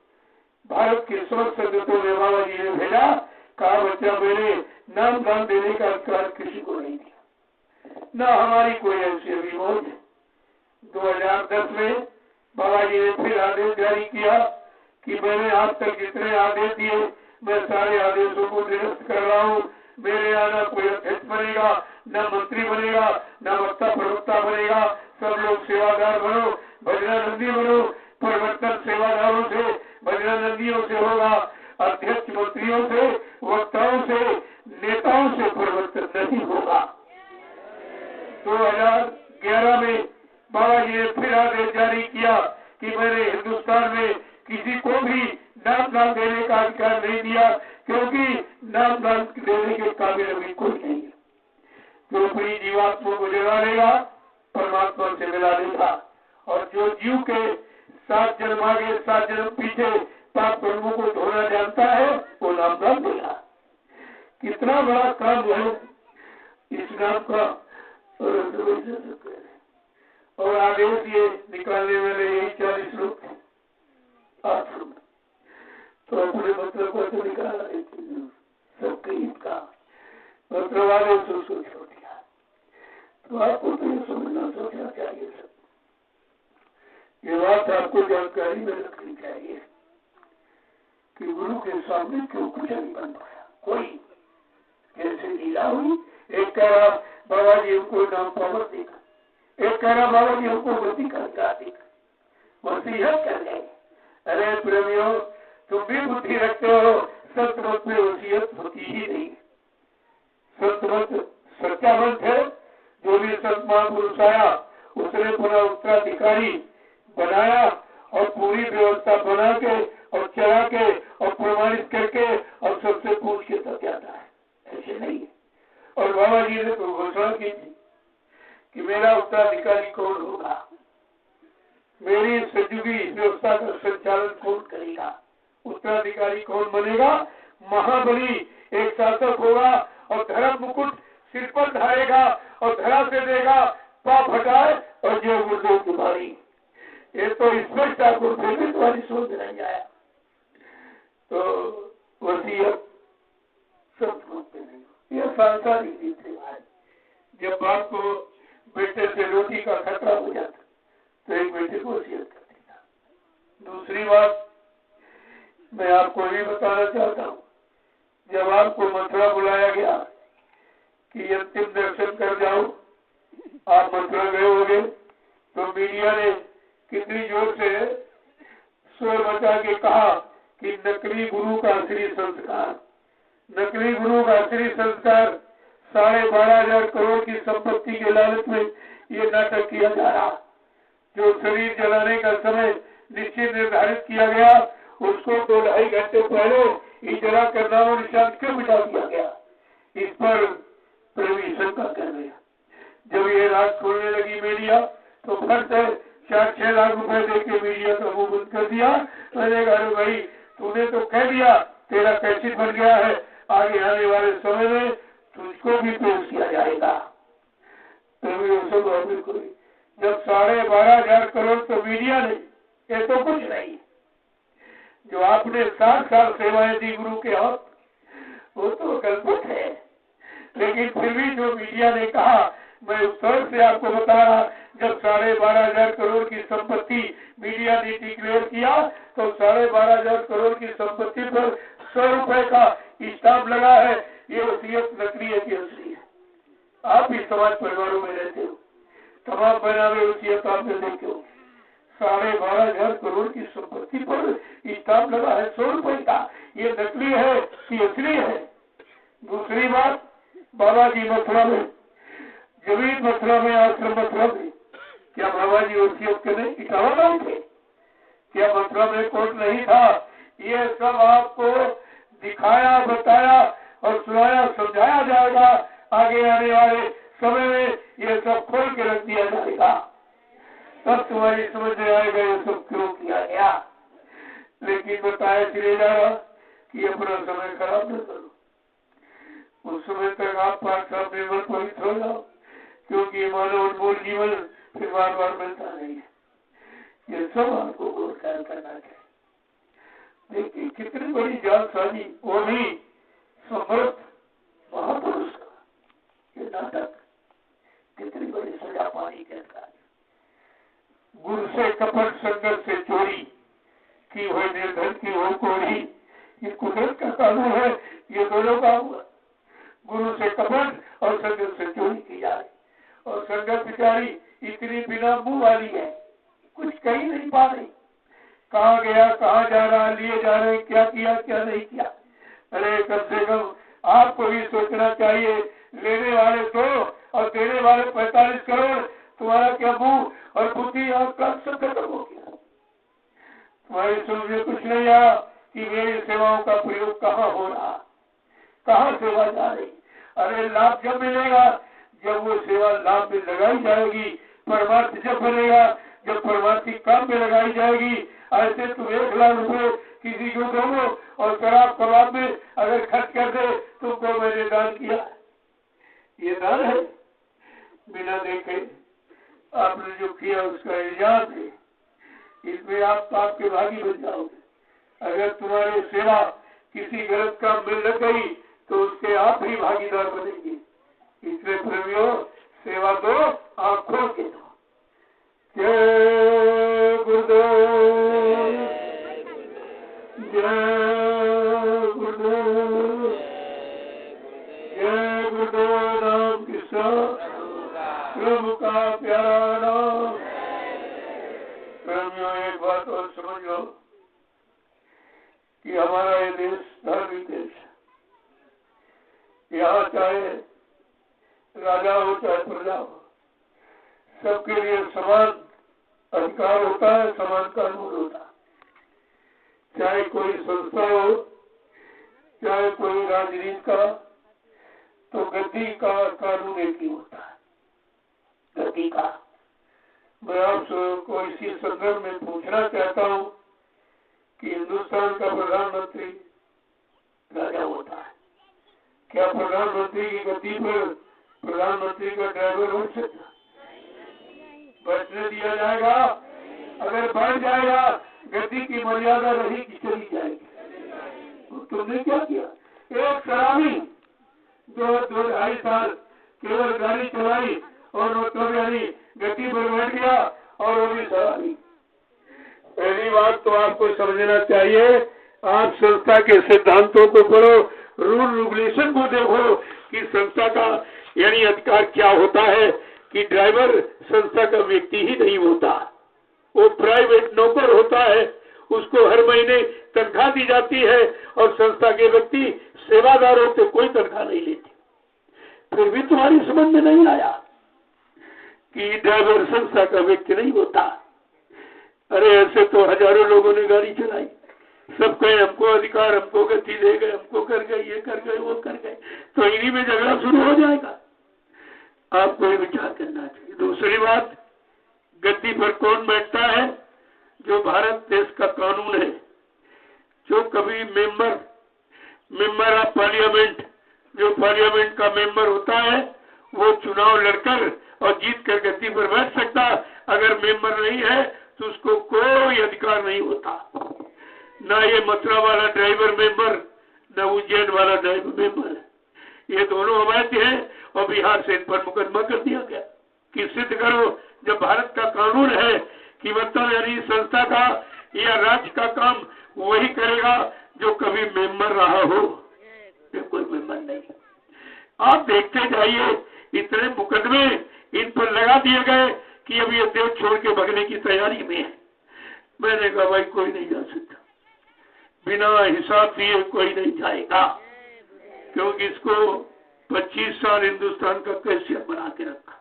भारत के समस्त संगठनों में बाबा जी ने भेजा, कहा बच्चा मेरे नाम दान देने का अधिकार किसी को नहीं दिया, न हमारी कोई ऐसी अभी मौज है। 2010 में बाबा जी ने फिर आदेश जारी किया कि मैंने आज तक जितने आदेश दिए मैं सारे आदेशों को निरस्त कर रहा हूँ। मेरे यहाँ न कोई अध्यक्ष बनेगा, न मंत्री बनेगा, न वक्ता प्रवक्ता बनेगा, सब लोग सेवादार बनो, भजनानंदी बनो। परिवर्तन सेवादारों से, भजनानंदियों से होगा, अध्यक्ष मंत्रियों से, वक्ताओं से, नेताओं से परिवर्तन नहीं होगा। 2011 में बाबा जी ने फिर आदेश जारी किया कि मैंने हिंदुस्तान में किसी को भी नाम दान देने का अधिकार नहीं दिया, क्योंकि नाम दान देने के काबिल अभी कोई नहीं है। जो अपनी जीवात्मा को जगा लेगा परमात्मा से मिला देगा, और जो जीव के 7 जन्म आगे 7 जन्म पीछे पाप कर्मों को धोना जानता है वो नाम दान देगा। कितना बड़ा काम है इस नाम का। और आदेश ये निकालने वाले यही 40 लोग थे। तो अपने मतलब को तो निकाला सबके हित का मतलब वाले उसको छोड़ दिया। तो आपको तो ये समझना सोचना चाहिए। सब ये बात आपको जानकारी में रखनी चाहिए कि गुरु के सामने क्यों कुछ नहीं बन पाया कोई। जैसे लीला हुई, एक कह रहा बाबा जी हमको नाम पावर देगा, एक कह रहा बाबा जी हमको गति का अधिकार देगा, वसीयत कर गए। अरे प्रेमियों, तुम भी बुद्धि रखते हो, सत्मत में वसीयत होती ही नहीं। सत्मत सच्चा मत है। जो भी सतमान पुरुष आया उसने पुनः उत्तराधिकारी बनाया और पूरी व्यवस्था बना के और चला के और प्रमाणित करके और सबसे पूछ के तब जाता है, ऐसे नहीं है। और बाबा जी ने तो घोषणा की थी कि मेरा उत्तराधिकारी कौन होगा, मेरी सजुगी व्यवस्था का संचालन कौन करेगा, उत्तराधिकारी कौन बनेगा। महाबली एक शासक होगा और धर्म मुकुट सिर पर धरेगा और धरा से देगा, पाप हटाए और जो गुरुदेव तुम्हारी। ये तो स्पष्ट ठाकुर फिर भी तुम्हारी सोच नहीं आया तो वसीयत सब सोचते नहीं। ये सांसारिक रीत रिवाज। जब बाप को बेटे से रोटी का खतरा हो जाता तो एक बेटे को वसीयत कर देता। दूसरी बात मैं आपको ये बताना चाहता हूँ, जब आपको मथुरा बुलाया गया कि अंतिम दर्शन कर जाओ, आप मथुरा गए होंगे तो मीडिया ने कितनी जोर से शोर मचा के कहा कि नकली गुरु का असली संस्कार, नकली गुरु का असली संस्कार 12,500 करोड़ की संपत्ति के लालच में ये नाटक किया जा रहा। जो शरीर जलाने का समय निश्चित निर्धारित किया गया उसको 2-2.5 घंटे पहले ही जला कर नामो निशान क्यों मिटा दिया गया, इस पर प्रवीण शंका कर गया। जब ये रात खोलने लगी मीडिया तो फट से 4-6 लाख रुपए देके मीडिया का मुंह बंद कर दिया। मैंने कहा भाई तूने तो कह दिया, तेरा कैसे बन गया है, आगे आने वाले समय में तुझको भी पेश किया जाएगा। जब 12,500 करोड़ तो मीडिया ने, ये तो कुछ नहीं। जो आपने 7 साल सेवाएं दी गुरु के हाथ, वो तो कल्पित है। लेकिन फिर भी जो मीडिया ने कहा, मैं उस तरह से आपको बता रहा, जब 12,500 करोड़ की संपत्ति मीडिया ने डिक्लेयर किया तो 12,500 करोड़ की संपत्ति पर 100 रुपए का स्टाम्प लगा है। ये वसीयत नकली है कि असली है? आप भी समाज परिवारों में रहते हो, तमाम बनावे वसीयत आपने देखे हो। 12,500 करोड़ की संपत्ति पर स्टाम्प लगा है 100 रुपए का, ये नकली है कि असली है? दूसरी बात, बाबा जी मथुरा में, जमीन मथुरा में, आश्रम मथुरा में, क्या बाबा जी वसीयत करने इटावा नहीं थे? क्या मथुरा में कोर्ट नहीं था? ये सब आपको दिखाया, बताया और सुनाया, समझाया जाएगा। आगे आने वाले समय में ये सब खोल के रख दिया जाएगा, तब तुम्हारी समझ में आएगा ये सब क्यों किया गया। लेकिन बताया चले जा रहा कि अपना समय खराब न करो। उस समय तक आप पाठ साहब में मन पवित हो जाओ, क्योंकि मानव अनमोल जीवन फिर बार बार मिलता नहीं है। ये सब आपको गौर करना चाहिए। देखिए कितनी बड़ी जालसाजी, वो भी समर्थ महापुरुष का ये नाटक, कितनी बड़ी सजा पानी के साथ। गुरु से कपट, संगत से चोरी की हुई, निर्धन की हो कोरी, ये कुदरत का कानून है। ये दोनों का हुआ, गुरु से कपट और संगत से चोरी की जाए। और संगत बिचारी इतनी बिना मुंह वाली है, कुछ कही नहीं पा रही, कहाँ गया, कहाँ जा रहा, लिए जा रहे, क्या किया क्या नहीं किया। अरे कम से कम आपको भी सोचना चाहिए, लेने वाले 2 और देने वाले 45 करोड़, तुम्हारा क्या मुंह और बुद्धि आपका सब खत्म हो गया। तुम्हारी समझ में कुछ नहीं आया कि मेरी सेवाओं का प्रयोग कहाँ हो रहा, कहाँ सेवा जा रही। अरे लाभ जब मिलेगा जब वो सेवा लाभ में लगाई जाएगी, परमार्थ जब बनेगा जब परमार्थी काम में लगाई जाएगी। ऐसे तुम 1 लाख रुपए किसी को दो और शराब कबाब में अगर खर्च कर दे, तुमको मैंने दान किया, ये दान है? बिना देखे आपने जो किया उसका इल्जाम है, इसमें आप पाप के भागी बन जाओगे। अगर तुम्हारी सेवा किसी गलत काम में लग गई तो उसके आप ही भागीदार बनेंगे। इसलिए प्रेमियों, सेवा दो, आप खोल के दो। जय गुरुदेव, जय गुरुदेव, जय गुरुदेव। राम कृष्ण प्रभु का प्यारा नाम। प्रेमियों, एक बात और समझ लो कि हमारा ये देश धार्मिक देश है। यहाँ चाहे राजा हो चाहे प्रजा हो, सबके लिए समान अधिकार होता है, समान कानून होता है। चाहे कोई संस्था हो, चाहे कोई राजनीति का, तो गद्दी का कानून एक ही होता है, गद्दी का। मैं आपको इसी संदर्भ में पूछना चाहता हूँ कि हिंदुस्तान का प्रधानमंत्री राजा होता है, क्या प्रधानमंत्री की गद्दी पर प्रधानमंत्री का ड्राइवर हो सकता, बैठने दिया जाएगा? अगर बैठ जाएगा गद्दी की मर्यादा रही कि चली जाएगी। तो तुमने क्या किया? एक शराबी जो 2-2.5 साल केवल गाड़ी चलाई और वो तो गद्दी पर बैठ गया और वो भी शराबी। पहली बात तो आपको समझना चाहिए, आप संस्था के सिद्धांतों को पढ़ो, रूल रेगुलेशन को देखो कि संस्था का यानी अधिकार क्या होता है कि ड्राइवर संस्था का व्यक्ति ही नहीं होता, वो प्राइवेट नौकर होता है, उसको हर महीने तनख्वाह दी जाती है और संस्था के व्यक्ति सेवादारों से कोई तनख्वाह नहीं लेते। फिर भी तुम्हारी समझ में नहीं आया कि ड्राइवर संस्था का व्यक्ति नहीं होता। अरे ऐसे तो हजारों लोगों ने गाड़ी चलाई, सब कहे हमको अधिकार, हमको गति दे गए, हमको कर गए, ये कर गए, वो कर गए, तो इन्हीं में झगड़ा शुरू हो जाएगा। आपको ये विचार करना चाहिए। दूसरी बात, गद्दी पर कौन बैठता है? जो भारत देश का कानून है। जो कभी मेंबर ऑफ पार्लियामेंट, जो पार्लियामेंट का मेंबर होता है, वो चुनाव लड़कर और जीत कर गद्दी पर बैठ सकता। अगर मेंबर नहीं है तो उसको कोई अधिकार नहीं होता। ना ये मथुरा वाला ड्राइवर मेंबर, न उज्जैन वाला ड्राइवर मेंबर, ये दोनों अवैध हैं और बिहार से इन पर मुकदमा कर दिया गया कि सिद्ध करो जब भारत का कानून है कि मतलब यानी संस्था का या राज्य का काम वही करेगा जो कभी मेंबर रहा हो, ये कोई मेंबर नहीं। आप देखते जाइए, इतने मुकदमे इन पर लगा दिए गए कि अब ये देश छोड़ के भगने की तैयारी में है। मैंने कहा भाई कोई नहीं जा सकता, बिना हिसाब दिए कोई नहीं जाएगा, क्योंकि इसको 25 साल हिंदुस्तान का कैशियर बना के रखा।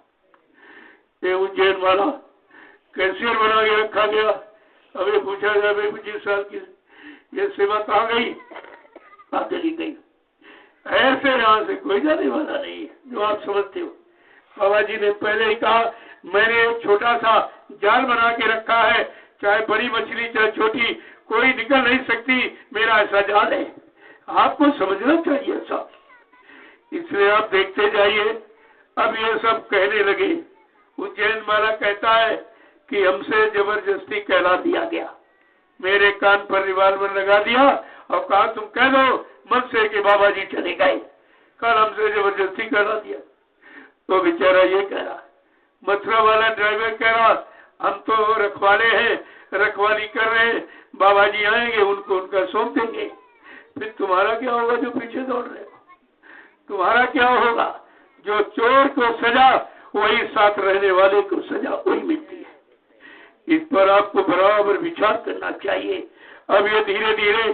ये उज्जैन वाला कैशियर बना के रखा गया। अब ये पूछा जाए भाई 25 साल की ये सेवा कहाँ गई? कहाँ चली गई? ऐसे यहाँ से कोई जाने वाला नहीं है, जो आप समझते हो। बाबा जी ने पहले ही कहा, मैंने एक छोटा सा जाल बना के रखा है, चाहे बड़ी मछली चाहे छोटी, कोई निकल नहीं सकती, मेरा ऐसा जाल है। आपको समझना चाहिए सब। इसलिए आप देखते जाइए, अब ये सब कहने लगे। उज्जैन वाला कहता है कि हमसे जबरदस्ती कहला दिया गया, मेरे कान पर रिवाल्वर लगा दिया और कहा तुम कह दो मन से कि बाबा जी चले गए। कल हमसे जबरदस्ती कहला दिया। तो बेचारा ये कह रहा, मथुरा वाला ड्राइवर कह रहा हम तो रखवाले हैं, रखवाली कर रहे हैं, बाबा जी आएंगे उनको उनका सौंप देंगे। फिर तुम्हारा क्या होगा जो पीछे दौड़ रहे हो? तुम्हारा क्या होगा? जो चोर को सजा वही साथ रहने वाले को सजा वही मिलती है। इस पर आपको बराबर विचार करना चाहिए। अब ये धीरे धीरे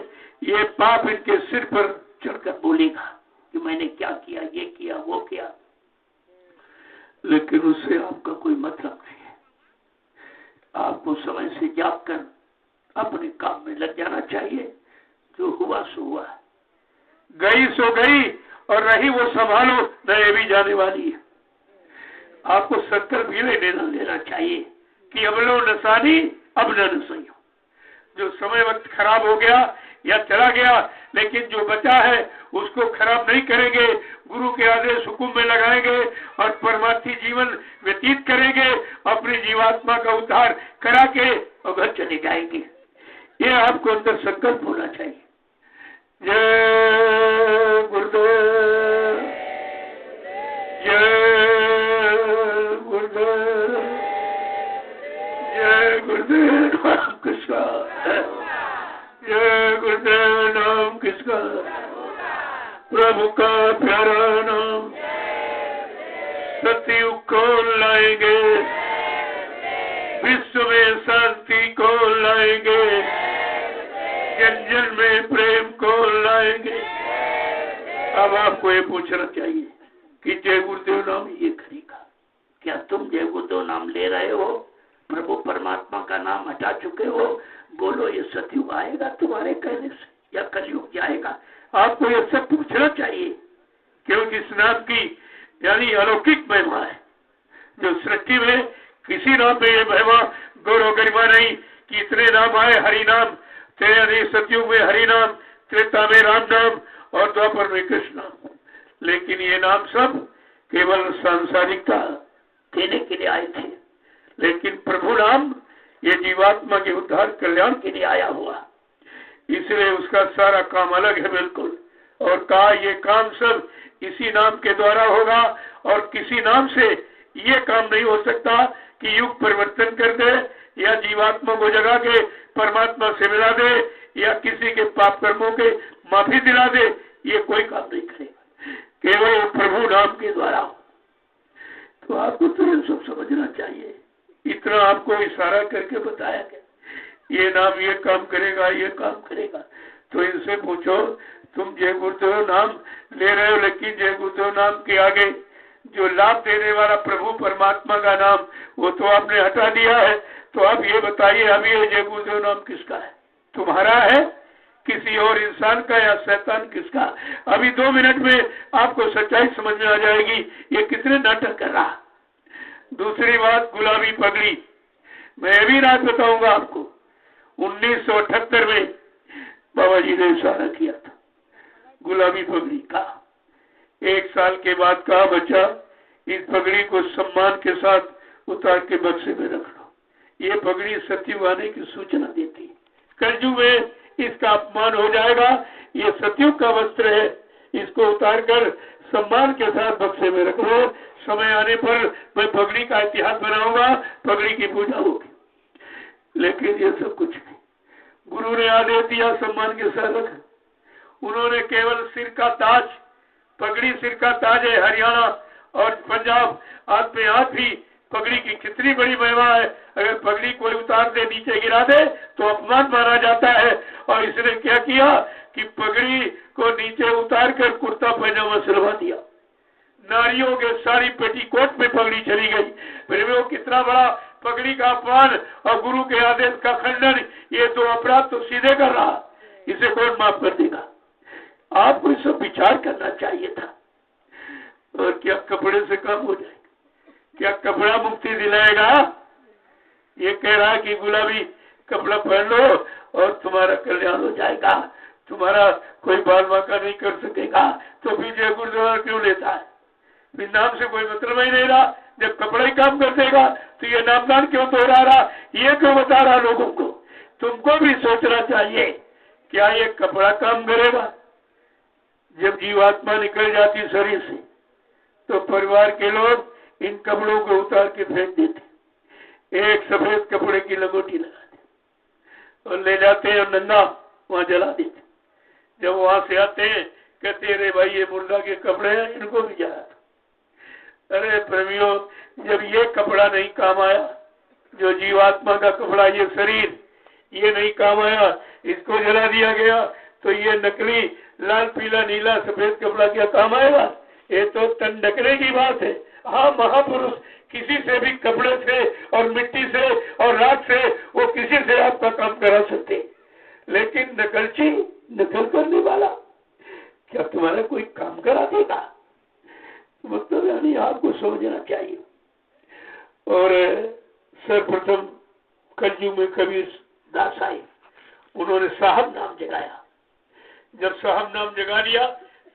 ये पाप इनके सिर पर चढ़कर बोलेगा कि मैंने क्या किया, ये किया, वो किया, लेकिन उससे आपका कोई मतलब नहीं है। आपको समय से जाग कर अपने काम में लग जाना चाहिए। जो हुआ सो हुआ, गई सो गई और रही वो संभालो, न ये भी जाने वाली है। आपको संकल्प भी लेना चाहिए कि अब लो नसानी अब न नसइयो। जो समय वक्त खराब हो गया या चला गया, लेकिन जो बचा है उसको खराब नहीं करेंगे, गुरु के आदेश हुक्म में लगाएंगे और परमार्थी जीवन व्यतीत करेंगे, अपनी जीवात्मा का उद्धार करा के और घर चले जाएंगे। ये आपको अंदर संकल्प होना चाहिए। जय गुरुदेव, जय गुरुदेव, जय गुरुदेव, नाम किसका? जय गुरुदेव, नाम किसका? प्रभु का प्यारा नाम। सतयुग को लाएंगे, विश्व में शांति को लाएंगे, जन जन में प्रेम को लाएंगे। अब आपको ये पूछना चाहिए कि जय गुरुदेव नाम ये करेगा क्या? तुम जय गुरुदेव नाम ले रहे हो, प्रभु परमात्मा का नाम हटा चुके हो? बोलो ये सतयुग आएगा तुम्हारे कहने से या कलयुग जाएगा? आपको ये सब पूछना चाहिए, क्योंकि इस नाम की यानी अलौकिक महिमा है। जो सृष्टि में किसी नाम में ये महिमा गौरव गरिमा नहीं कि इतने नाम आए। हरि नाम, सतयुग में हरि नाम, त्रेता में राम नाम और द्वापर में कृष्ण नाम। लेकिन ये नाम सब केवल सांसारिकता देने के लिए आए थे, लेकिन प्रभु नाम ये जीवात्मा के उद्धार कल्याण के लिए आया हुआ, इसलिए उसका सारा काम अलग है बिल्कुल। और कहा ये काम सब इसी नाम के द्वारा होगा, और किसी नाम से ये काम नहीं हो सकता कि युग परिवर्तन कर दे या जीवात्मा को जगा के परमात्मा से मिला दे या किसी के पाप कर्मों के माफी दिला दे। ये कोई काम नहीं करेगा, केवल प्रभु नाम के द्वारा। तो आपको तो ये सब समझना चाहिए। इतना आपको इशारा करके बताया गया ये नाम ये काम करेगा, ये काम करेगा। तो इनसे पूछो, तुम जय गुरुदेव नाम ले रहे हो, लेकिन जय गुरुदेव नाम के आगे जो लाभ देने वाला प्रभु परमात्मा का नाम वो तो आपने हटा दिया है। तो आप ये बताइए, अभी ये जय गुरुदेव नाम किसका है? तुम्हारा है, किसी और इंसान का, या शैतान किसका? अभी 2 मिनट में आपको सच्चाई समझ में आ जाएगी ये कितने नाटक कर रहा। दूसरी बात, गुलाबी पगड़ी। मैं भी रात बताऊंगा आपको। 1978 में बाबा जी ने इशारा किया था गुलाबी पगड़ी का। 1 साल के बाद कहा, बच्चा इस पगड़ी को सम्मान के साथ उतार के बक्से में रख लो। ये पगड़ी सत्युग आने की सूचना देती है। कलयुग में इसका अपमान हो जाएगा। ये सत्युग का वस्त्र है, इसको उतार कर सम्मान के साथ बक्से में रख लो। समय आने पर मैं पगड़ी का इतिहास बनाऊंगा, पगड़ी की पूजा होगी। लेकिन ये सब कुछ नहीं। गुरु ने आदेश दिया सम्मान के साथ रख। उन्होंने केवल सिर का ताज, पगड़ी सिर का ताज है। हरियाणा और पंजाब हाथ में हाथ भी पगड़ी की कितनी बड़ी महिमा है। अगर पगड़ी कोई उतार दे, नीचे गिरा दे तो अपमान माना जाता है। और इसने क्या किया कि पगड़ी को नीचे उतार कर कुर्ता पैजामा सिलवा दिया। नारियों के सारी पेटीकोट में पगड़ी चली गई। फिर वो कितना बड़ा पगड़ी का अपमान और गुरु के आदेश का खंडन। ये 2 अपराध तो सीधे कर रहा, इसे कौन माफ कर देगा? आपको इस सब विचार करना चाहिए था। और क्या कपड़े से काम हो जाएगा? क्या कपड़ा मुक्ति दिलाएगा? ये कह रहा है कि गुलाबी कपड़ा पहन लो और तुम्हारा कल्याण हो जाएगा, तुम्हारा कोई बाल बांका नहीं कर सकेगा। तो फिर जय गुरुद्वारा क्यों लेता है? फिर नाम से कोई मतलब ही नहीं रहा। जब कपड़ा ही काम कर देगा तो ये नामदान क्यों दोहरा रहा? ये क्यों बता रहा लोगों को? तुमको भी सोचना चाहिए, क्या ये कपड़ा काम करेगा? जब जीवात्मा निकल जाती शरीर से तो परिवार के लोग इन कपड़ों को उतार के फेंक देते। एक सफेद कपड़े की लंगोटी लगाते और ले जाते हैं नंदा वहां जला देते। जब वहां से आते हैं कहते हैं, अरे भाई ये मुर्दा के कपड़े हैं, इनको भी जला दो। अरे प्रेमियों, जब ये कपड़ा नहीं काम आया, जो जीवात्मा का कपड़ा, ये शरीर ये नहीं काम आया, इसको जला दिया गया, तो ये नकली लाल पीला नीला सफेद कपड़ा क्या काम आएगा? ये तो तन ढकने की बात है। हाँ, महापुरुष किसी से भी कपड़े से और मिट्टी से और राख से वो किसी से आपका काम करा सकते, लेकिन नकलची, नकल करने वाला क्या तुम्हारा कोई काम करा देगा? मतलब यानी आपको समझना चाहिए। और सर्वप्रथम कलयुग में कबीर दास आए, उन्होंने साहब नाम जगाया। जब साहब नाम जगा लिया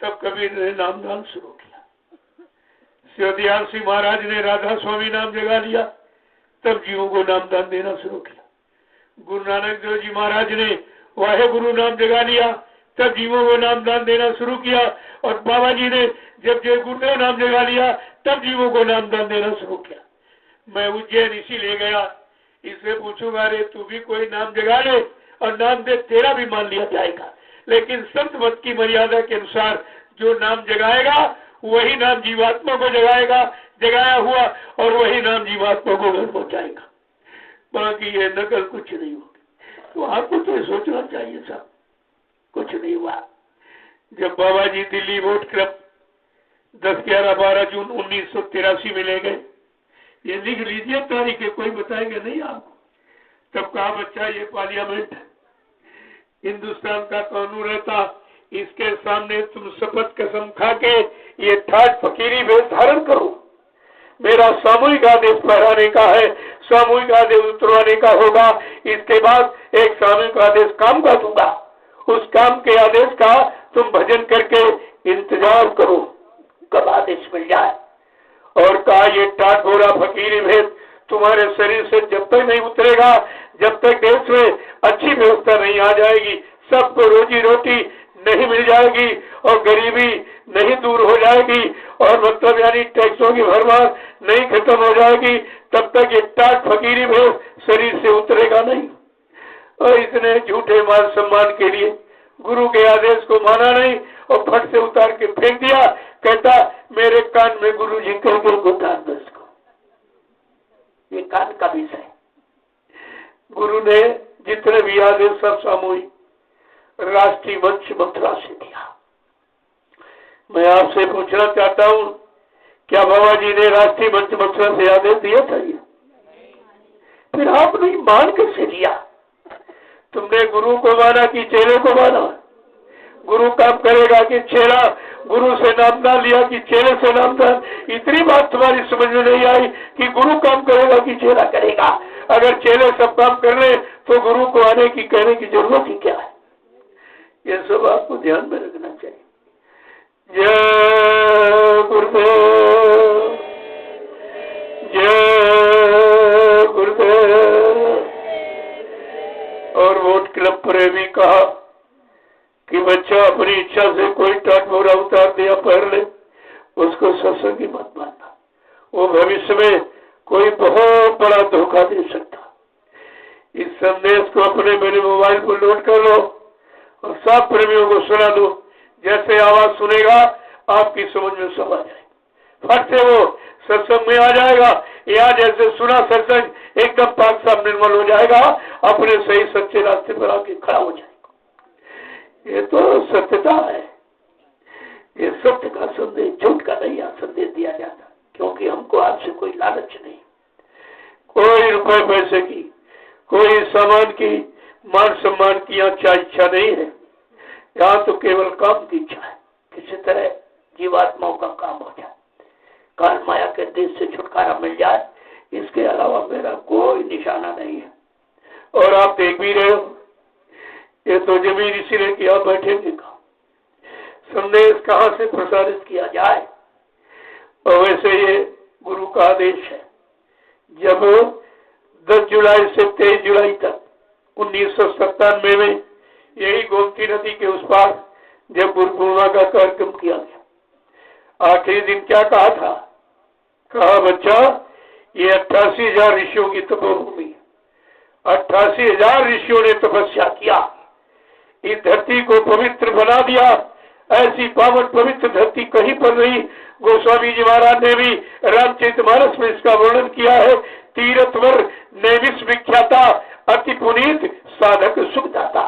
तब कबीर ने नामदान शुरू किया। सिद्धियासी महाराज ने राधा स्वामी नाम जगा लिया, तब जीवों को नामदान देना शुरू किया। गुरु नानक देव जी महाराज ने वाहे गुरु नाम जगा लिया, तब जीवों को नामदान देना शुरू किया। और बाबा जी ने जब जय गुरुदेव नाम जगा लिया तब जीवों को नामदान देना शुरू किया। मैं उज्जैन इसी ले गया, इससे पूछूंगा, अरे तू भी कोई नाम जगा ले और नाम दे, तेरा भी मान लिया जाएगा। लेकिन संत मत की मर्यादा के अनुसार जो नाम जगाएगा वही नाम जीवात्मा को जगाएगा, जगाया हुआ, और वही नाम जीवात्मा को घर पहुंचाएगा। बाकी ये नकल कुछ नहीं होगी। तो आपको तो सोचना चाहिए साहब, कुछ नहीं हुआ। जब बाबा जी दिल्ली वोट क्लब 10, 11, 12 जून 1983 में ले गए, ये लिख लीजिए तारीख, कोई बताएगा नहीं आपको। तब कहा, बच्चा ये पार्लियामेंट हिंदुस्तान का कानून रहता, इसके सामने तुम शपथ कसम खा के ये ठाट फकीरी वेश धारण करो। मेरा सामूहिक आदेश फहराने का है, सामूहिक आदेश उतरवाने का होगा। इसके बाद एक सामूहिक आदेश काम का दूंगा, उस काम के आदेश का तुम भजन करके इंतजार करो कब आदेश मिल जाए। और कहा ये टाट बोरा फकीरी भेद तुम्हारे शरीर से जब तक नहीं उतरेगा, जब तक देश में अच्छी व्यवस्था नहीं आ जाएगी, सबको रोजी रोटी नहीं मिल जाएगी और गरीबी नहीं दूर हो जाएगी और मतलब यानी टैक्सों की भरमार नहीं खत्म हो जाएगी, तब तक ये टाट फकीरी भेद शरीर से उतरेगा नहीं। और इसने झूठे मान सम्मान के लिए गुरु के आदेश को माना नहीं और फट से उतार के फेंक दिया। कहता मेरे कान में गुरु जी कह के उतार दो इसको, ये कान का विषय। गुरु ने जितने भी आदेश सब सामूहिक राष्ट्रीय मंच मथुरा से दिया। मैं आपसे पूछना चाहता हूं, क्या बाबा जी ने राष्ट्रीय मंच मथुरा से आदेश दिया था? ये फिर आपने मान कैसे लिया? तुमने गुरु को माना कि चेले को माना? गुरु काम करेगा कि चेला? गुरु से नाम ना लिया कि चेले से नाम था? इतनी बात तुम्हारी समझ में नहीं आई कि गुरु काम करेगा कि चेला करेगा? अगर चेले सब काम कर ले तो गुरु को आने की कहने की जरूरत ही क्या है? ये सब आपको ध्यान में रखना चाहिए। जय गुरुदेव, जय गुरुदेव। और वोट क्लब पर भी कहा कि बच्चा अपनी इच्छा से कोई टाट बोरा उतार दिया पहन ले, उसको सत्संगी मत मानना, वो भविष्य में कोई बहुत बड़ा धोखा दे सकता। इस संदेश को अपने मेरे मोबाइल पर लोड कर लो और सब प्रेमियों को सुना दो। जैसे आवाज सुनेगा आपकी समझ में सब आ जाए, फट से वो सत्संग में आ जाएगा। या जैसे सुना सत्संग एकदम पाक साफ निर्मल हो जाएगा, अपने सही सच्चे रास्ते पर आके खड़ा हो जाएगा। ये तो सत्यता है। ये सत्य का संदेश, झूठ का नहीं संदेश दिया जाता, क्योंकि हमको आपसे कोई लालच नहीं, कोई रुपए पैसे की, कोई सामान की, मान सम्मान की अच्छा इच्छा नहीं है। यहाँ तो केवल काम की इच्छा है, किसी तरह जीवात्माओं का काम हो जाए, काल माया के देश से छुटकारा मिल जाए, इसके अलावा मेरा कोई निशाना नहीं है। और आप देख भी रहे हो, ये तो जमीन इसीलिए कि आप बैठेंगे कहाँ, संदेश कहाँ से प्रसारित किया जाए। और वैसे ये गुरु का आदेश है। जब 10 जुलाई से 23 जुलाई तक 1997 में यही गोमती नदी के उस पार जब गुरु पूर्णिमा का कार्यक्रम किया गया, आखिरी दिन क्या कहा था? कहा बच्चा ये 88,000 ऋषियों की तपोभूमि है, 88,000 ऋषियों ने तपस्या किया, इस धरती को पवित्र बना दिया। ऐसी पावन पवित्र धरती कहीं पर नहीं। गोस्वामी जी महाराज ने भी रामचरितमानस में इसका वर्णन किया है। तीर्थवर नैविष विख्याता अति पुनीत साधक सुखदाता,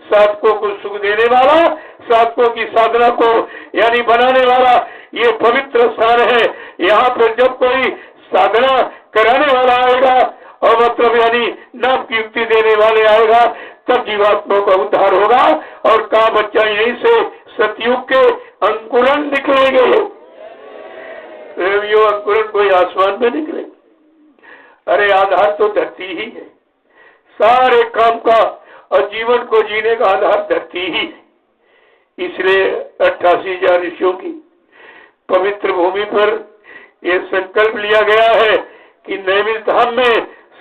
साधकों को सुख देने वाला, साधकों की साधना को यानी बनाने वाला ये पवित्र स्थान है। यहाँ पर जब कोई साधना कराने वाला आएगा और मतलब यानी नाम की युक्ति देने वाले आएगा, तब जीवात्माओं का उद्धार होगा। और कहा बच्चा यहीं से सतयुग के अंकुरन निकलेंगे। प्रेमियों, अंकुरन कोई आसमान में निकले? अरे आधार तो धरती ही है, सारे काम का और जीवन को जीने का आधार धरती ही है। इसलिए 88,000 ऋषियों की पवित्र भूमि पर यह संकल्प लिया गया है कि नैमिष धाम में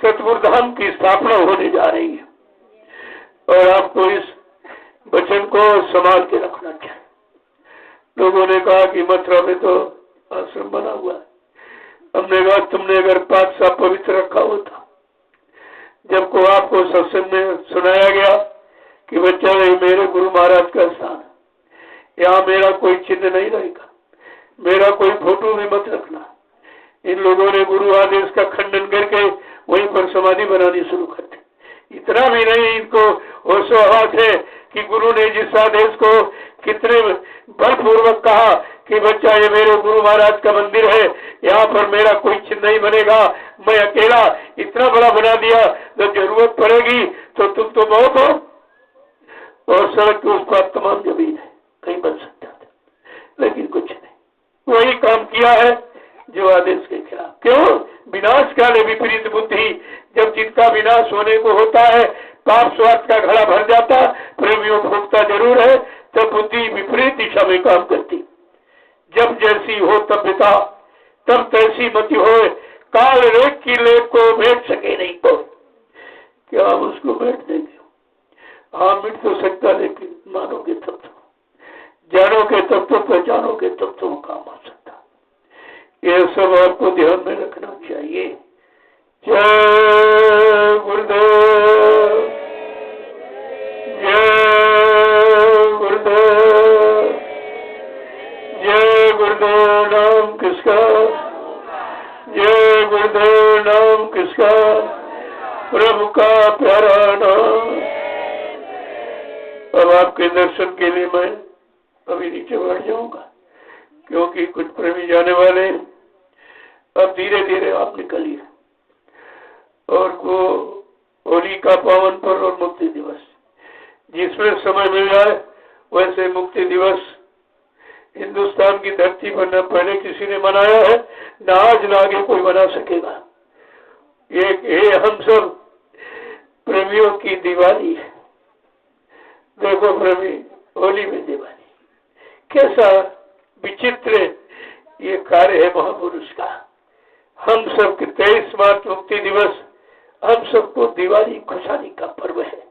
सतगुरु धाम की स्थापना होने जा रही है। और आपको इस वचन को संभाल के रखना चाहिए। लोगों ने कहा कि मथुरा में तो आश्रम बना हुआ है। हमने कहा तुमने अगर 5 साल पवित्र रखा होता, जब को आपको सत्संग में सुनाया गया कि बच्चा ये मेरे गुरु महाराज का स्थान, यहाँ मेरा कोई चिन्ह नहीं रहेगा, मेरा कोई फोटो भी मत रखना। इन लोगों ने गुरु आदेश का खंडन करके वहीं पर समाधि बनानी शुरू कर दी। इतना भी नहीं, इनको होशो हवास है कि गुरु ने जिस आदेश को कितने बलपूर्वक कहा कि बच्चा ये मेरे गुरु महाराज का मंदिर है, यहाँ पर मेरा कोई चिन्ह नहीं बनेगा, मैं अकेला इतना बड़ा बना दिया, जब जरूरत पड़ेगी तो तुम तो बहुत हो। और सड़क के उस पर तमाम जमीन है, कहीं बन सकता था, लेकिन कुछ नहीं। वही काम किया है जो आदेश के खिलाफ। क्यों? विनाश काले विपरीत बुद्धि। जब जिनका विनाश होने को होता है, पाप स्वार्थ का घड़ा भर जाता, प्रेमियों भोगता जरूर है, तब बुद्धि विपरीत दिशा में काम करती। जब जैसी हो तब पिता, तब तैसी मति होए, काल रेख की लेप को भेज सके नहीं कोई। क्या हम उसको भेज देंगे? हाँ, मिट तो सकता, लेकिन मानोगे तब तो, जानोगे तब तो, पहचानोगे तब तो काम आ सकता। ये सब आपको ध्यान में रखना चाहिए। जय गुरुदेव, जय गुरुदेव, जय गुरुदेव। नाम किसका? जय गुरुदेव। नाम किसका? प्रभु का प्यारा नाम। अब आपके दर्शन के लिए मैं अभी नीचे बढ़ जाऊंगा, क्योंकि कुछ प्रेमी जाने वाले हैं। अब धीरे धीरे आप निकलिए। और वो होली का पावन पर्व और मुक्ति दिवस, जिसमें समय मिल जाए वैसे मुक्ति दिवस हिंदुस्तान की धरती पर न पहले किसी ने मनाया है, न आज न आगे कोई मना सकेगा। ये हम सब प्रेमियों की दिवाली है। देखो प्रेमी, होली में दिवाली कैसा विचित्र ये कार्य है महापुरुष का। हम सब के 23 मार्च मुक्ति दिवस हम सबको दिवाली खुशहाली का पर्व है,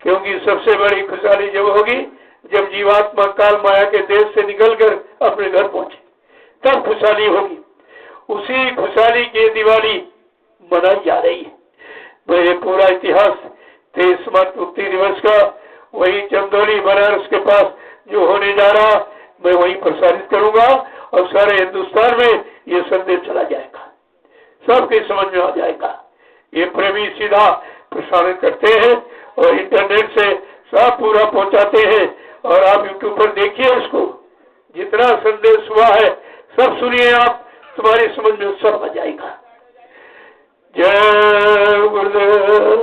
क्योंकि सबसे बड़ी खुशहाली जब होगी जब जीवात्मा काल माया के देश से निकलकर अपने घर पहुंचे, तब खुशहाली होगी। उसी खुशहाली की दिवाली मनाई जा रही है। मेरे पूरा इतिहास 23 मार्च मुक्ति दिवस का वही चंदौली बनारस के पास जो होने जा रहा, मैं वही प्रसारित करूंगा और सारे हिंदुस्तान में ये संदेश चला जाएगा, सबके समझ में आ जाएगा। ये प्रेमी सीधा प्रसारित करते हैं और इंटरनेट से सब पूरा पहुंचाते हैं। और आप यूट्यूब पर देखिए इसको, जितना संदेश हुआ है सब सुनिए आप, तुम्हारी समझ में सब आ जाएगा। जय गुरुदेव।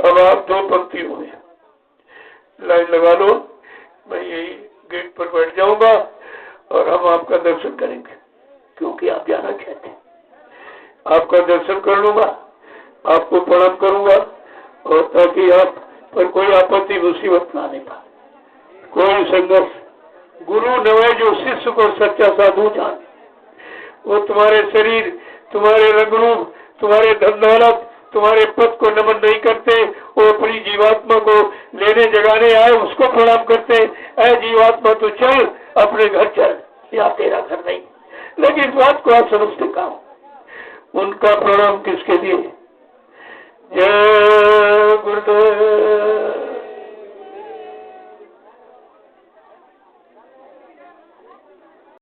अब आप 2 पंक्ति हुए, लाइन लगा लो। मैं यही गेट पर बैठ जाऊंगा और हम आपका दर्शन करेंगे, क्योंकि आप जाना चाहते हैं। आपका दर्शन कर लूंगा, आपको प्रणाम करूंगा, और ताकि आप पर कोई आपत्ति मुसीबत ना आने पाए, कोई संघर्ष। गुरु नवे जो शिष्य को सच्चा साधु जाने, वो तुम्हारे शरीर, तुम्हारे रंग रूप, तुम्हारे धन दौलत, तुम्हारे पद को नमन नहीं करते। वो अपनी जीवात्मा को लेने जगाने आए उसको प्रणाम करते। ऐ जीवात्मा तू चल, अपने घर चल, या तेरा घर नहीं। लेकिन इस बात को आप समझते कहाँ? उनका प्रणाम किसके लिए? जय